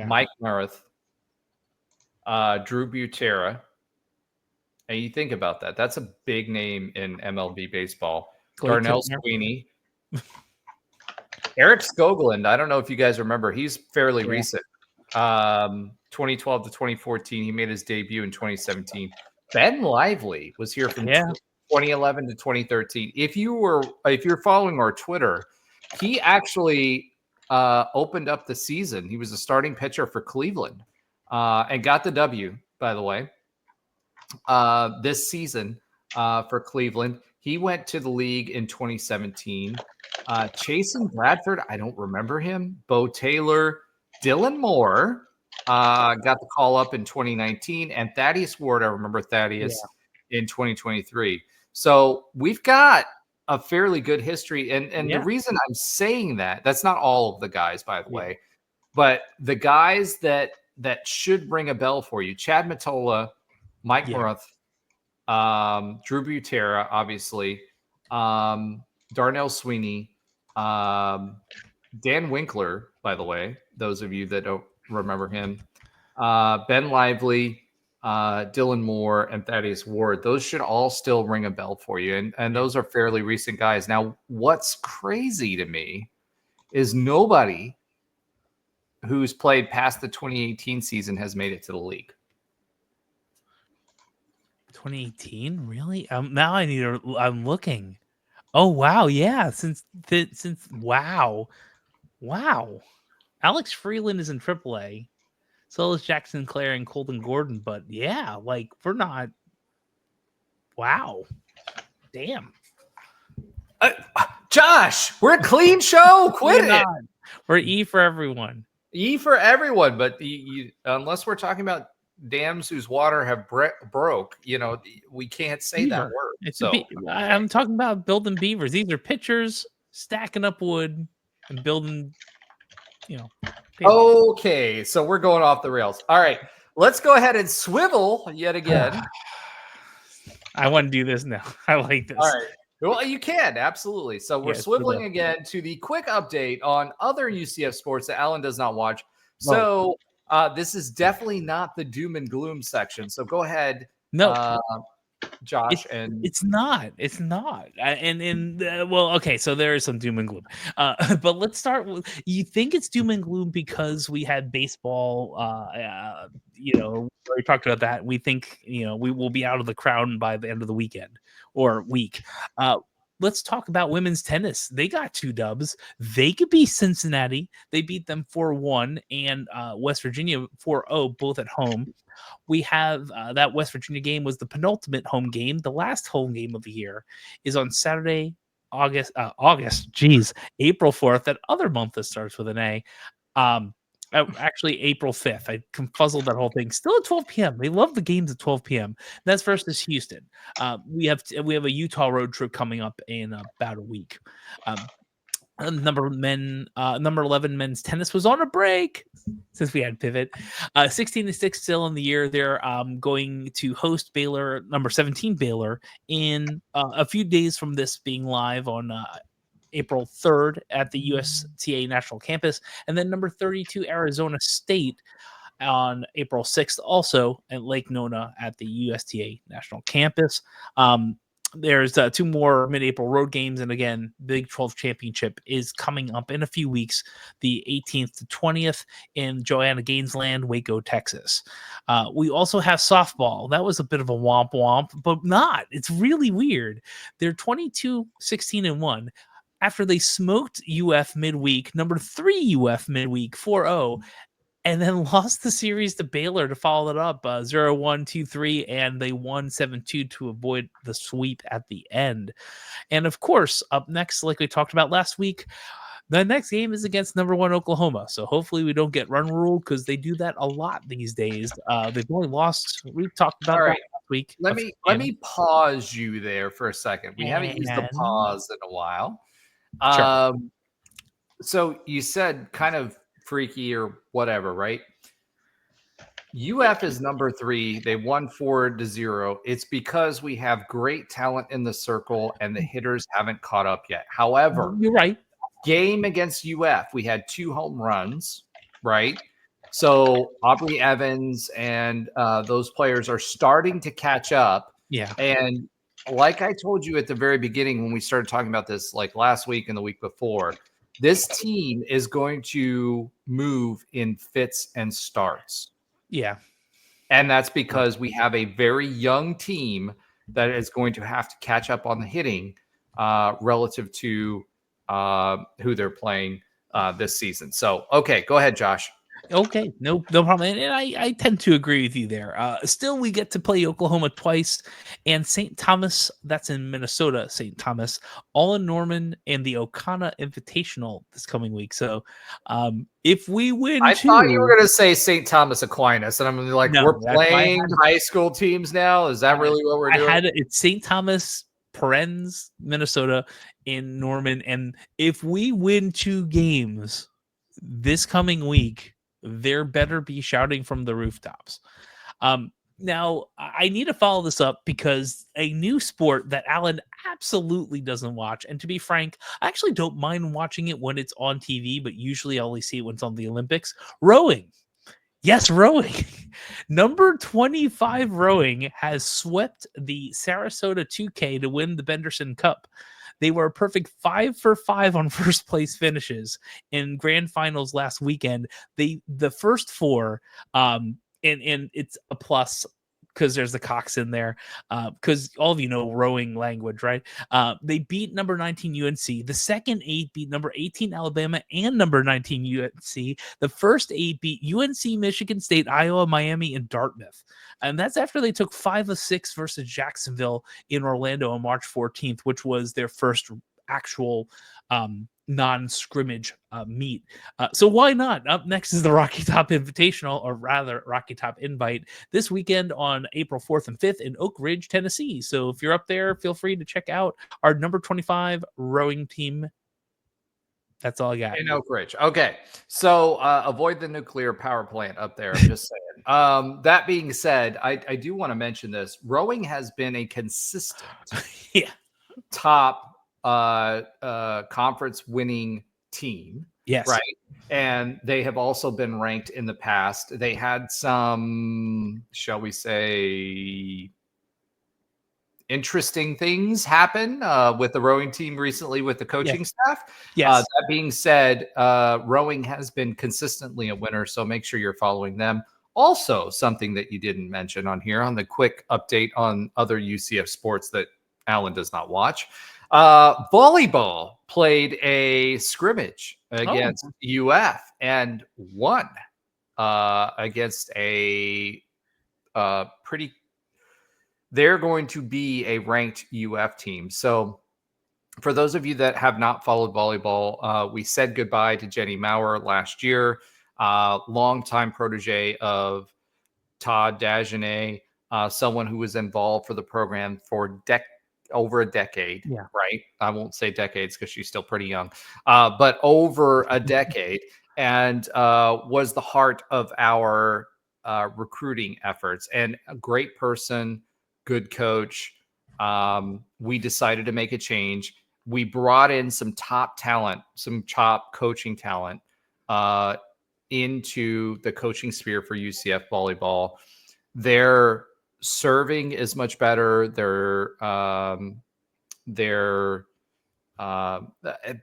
Mike Murth, Drew Butera. And you think about that. That's a big name in MLB baseball. Darnell Sweeney. Eric Skoglund. I don't know if you guys remember. He's fairly recent. 2012 to 2014. He made his debut in 2017. Ben Lively was here from 2011 to 2013. If you're following our Twitter, he actually opened up the season. He was a starting pitcher for Cleveland and got the W, by the way, this season for Cleveland. He went to the league in 2017. Chasen Bradford, I don't remember him. Bo Taylor, Dylan Moore got the call up in 2019. And Thaddeus Ward, I remember Thaddeus in 2023. So we've got a fairly good history. And the reason I'm saying that's not all of the guys, by the way, but the guys that should ring a bell for you: Chad Matola, Mike Muruth, Drew Butera, obviously, Darnell Sweeney, Dan Winkler, by the way, those of you that don't remember him, Ben Lively, Dylan Moore, and Thaddeus Ward. Those should all still ring a bell for you. And those are fairly recent guys. Now, what's crazy to me is nobody who's played past the 2018 season has made it to the league. 2018, really? Now I need to. I'm looking. Oh wow, yeah. Since wow. Alex Freeland is in AAA. So is Jackson Clare and Colton Gordon. But yeah, like we're not. Wow, damn. Josh, we're a clean show. Quit it. We're E for everyone. E for everyone, but unless we're talking about dams whose water have broke, we can't say that word. I'm talking about building beavers. These are pitchers stacking up wood and building, Okay, so we're going off the rails. All right, let's go ahead and swivel yet again. I want to do this now. I like this. All right. Well, you can, absolutely. So we're swiveling again to the quick update on other UCF sports that Alan does not watch. So this is definitely not the doom and gloom section. So go ahead, Josh. It's not. Okay. So there is some doom and gloom. But let's start with. You think it's doom and gloom because we had baseball. We already talked about that. We think we will be out of the crown by the end of the weekend or week. Let's talk about women's tennis. They got 2 dubs. They could be Cincinnati. They beat them 4-1 and West Virginia 4-0, both at home. We have that West Virginia game was the penultimate home game. The last home game of the year is on Saturday, April 4th. That other month that starts with an A. Actually, April 5th. I confuzzled that whole thing. Still at 12 p.m. They love the games at 12 p.m. That's versus Houston. We have a Utah road trip coming up in about a week. Number 11 men's tennis was on a break since we had pivot. 16-6 still in the year. They're going to host Baylor, number 17 Baylor, in a few days from this being live on April 3rd at the USTA National Campus, and then number 32 Arizona State on April 6th, also at Lake Nona at the USTA National Campus. There's 2 more mid-April road games, and again, Big 12 Championship is coming up in a few weeks, the 18th to 20th in Joanna Gainesland, Waco, Texas. We also have softball. That was a bit of a womp, but not. It's really weird. They're 22-16-1. After they smoked UF midweek, number 3 UF midweek, 4-0, and then lost the series to Baylor to follow it up 0-1, 2-3, and they won 7-2 to avoid the sweep at the end. And of course, up next, like we talked about last week, the next game is against number 1 Oklahoma. So hopefully we don't get run ruled because they do that a lot these days. They've only lost. We've talked about that last week. Let me pause you there for a second. We haven't used the pause in a while. Sure. So you said kind of freaky or whatever, right? UF is number 3. They won 4-0. It's because we have great talent in the circle and the hitters haven't caught up yet. However, you're right. Game against UF, we had 2 home runs, right? So Aubrey Evans and those players are starting to catch up. Yeah. And like I told you at the very beginning when we started talking about this, like last week and the week before, this team is going to move in fits and starts. Yeah. And that's because we have a very young team that is going to have to catch up on the hitting relative to who they're playing this season. So, okay, go ahead, Josh. Okay, no problem. And I tend to agree with you there. Still, we get to play Oklahoma twice, and St. Thomas, that's in Minnesota, St. Thomas, all in Norman, and the Okana Invitational this coming week. So if we win I thought you were two, going to say St. Thomas Aquinas, and I'm like, No, we're that's why I playing had to- high school teams now? Is that really what we're doing? it's St. Thomas, Perens, Minnesota, in Norman, and if we win 2 games this coming week, there better be shouting from the rooftops. Now, I need to follow this up because a new sport that Alan absolutely doesn't watch, and to be frank, I actually don't mind watching it when it's on TV, but usually I only see it when it's on the Olympics. Rowing. Yes, rowing. Number 25 rowing has swept the Sarasota 2K to win the Benderson Cup. They were a perfect 5 for 5 on first place finishes in grand finals last weekend. The first 4, and it's a plus because there's the Cox in there, because all of you know rowing language, right? They beat number 19 UNC. The second 8 beat number 18 Alabama and number 19 UNC. The first 8 beat UNC, Michigan State, Iowa, Miami, and Dartmouth. And that's after they took 5 of 6 versus Jacksonville in Orlando on March 14th, which was their first actual non-scrimmage meet. So why not? Up next is the Rocky Top Invitational, or rather Rocky Top Invite, this weekend on April 4th and 5th in Oak Ridge, Tennessee. So if you're up there, feel free to check out our number 25 rowing team. That's all I got. In Oak Ridge. Okay. So avoid the nuclear power plant up there. I'm just saying. That being said, I do want to mention this. Rowing has been a consistent top conference winning team. Yes. Right. And they have also been ranked in the past. They had some, shall we say, interesting things happen with the rowing team recently with the coaching staff. Yes. That being said, rowing has been consistently a winner, so make sure you're following them. Also, something that you didn't mention on here on the quick update on other UCF sports that Alan does not watch. Volleyball played a scrimmage against UF and won against a pretty. They're going to be a ranked UF team. So for those of you that have not followed volleyball, we said goodbye to Jenny Maurer last year, longtime protege of Todd Dagenet, someone who was involved for the program for over a decade, right? I won't say decades because she's still pretty young, but over a decade, and was the heart of our recruiting efforts, and a great person, good coach. We decided to make a change. We brought in some top talent, some top coaching talent into the coaching sphere for UCF volleyball. Their serving is much better. Their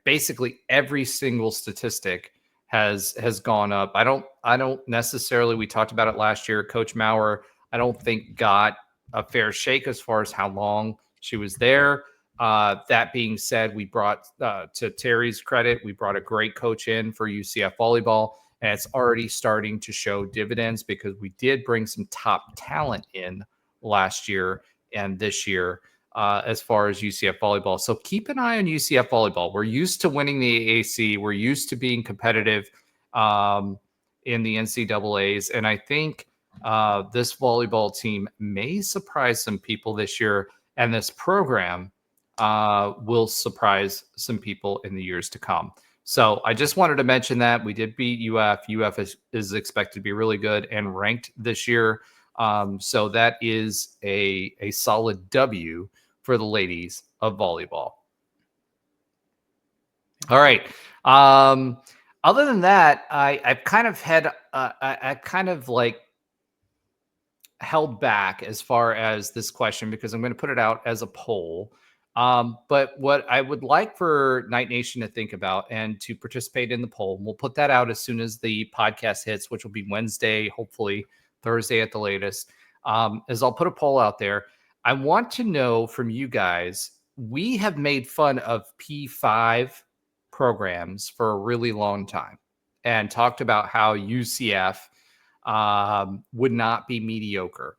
basically every single statistic has gone up. I don't necessarily, we talked about it last year, Coach Maurer, I don't think got a fair shake as far as how long she was there. That being said, we brought, to Terry's credit, we brought a great coach in for UCF volleyball, and it's already starting to show dividends because we did bring some top talent in last year and this year as far as UCF volleyball. So keep an eye on UCF volleyball. We're used to winning the AAC. We're used to being competitive in the NCAAs. And I think this volleyball team may surprise some people this year, and this program will surprise some people in the years to come. So I just wanted to mention that we did beat UF. UF is expected to be really good and ranked this year. So that is a solid W for the ladies of volleyball. All right. Other than that, I've kind of had I kind of like held back as far as this question because I'm going to put it out as a poll. But what I would like for Knight Nation to think about and to participate in the poll, and we'll put that out as soon as the podcast hits, which will be Wednesday, hopefully Thursday at the latest, is I'll put a poll out there. I want to know from you guys, we have made fun of P5 programs for a really long time. and talked about how UCF would not be mediocre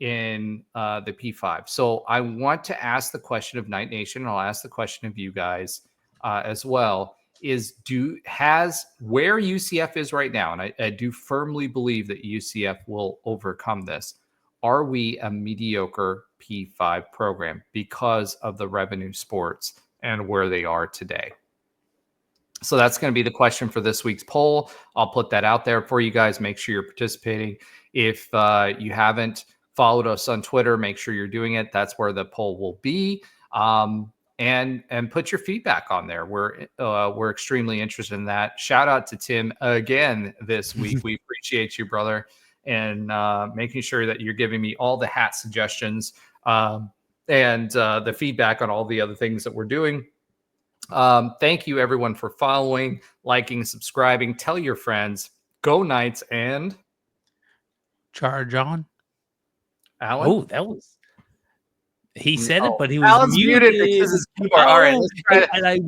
in the P5. So I want to ask the question of Knight Nation, and I'll ask the question of you guys as well, is where UCF is right now, and I do firmly believe that UCF will overcome this. Are we a mediocre P5 program because of the revenue sports and where they are today? So that's going to be the question for this week's poll. I'll put that out there for you guys. Make sure you're participating. If you haven't followed us on Twitter, make sure you're doing it. That's where the poll will be. And put your feedback on there. We're extremely interested in that. Shout out to Tim again this week. We appreciate you, brother, and making sure that you're giving me all the hat suggestions and the feedback on all the other things that we're doing. Thank you, everyone, for following, liking, subscribing. Tell your friends. Go Knights and charge on. Alan? Oh, that was. He said it, but he was Alan's muted because his keyboard. All right, let's try it. And I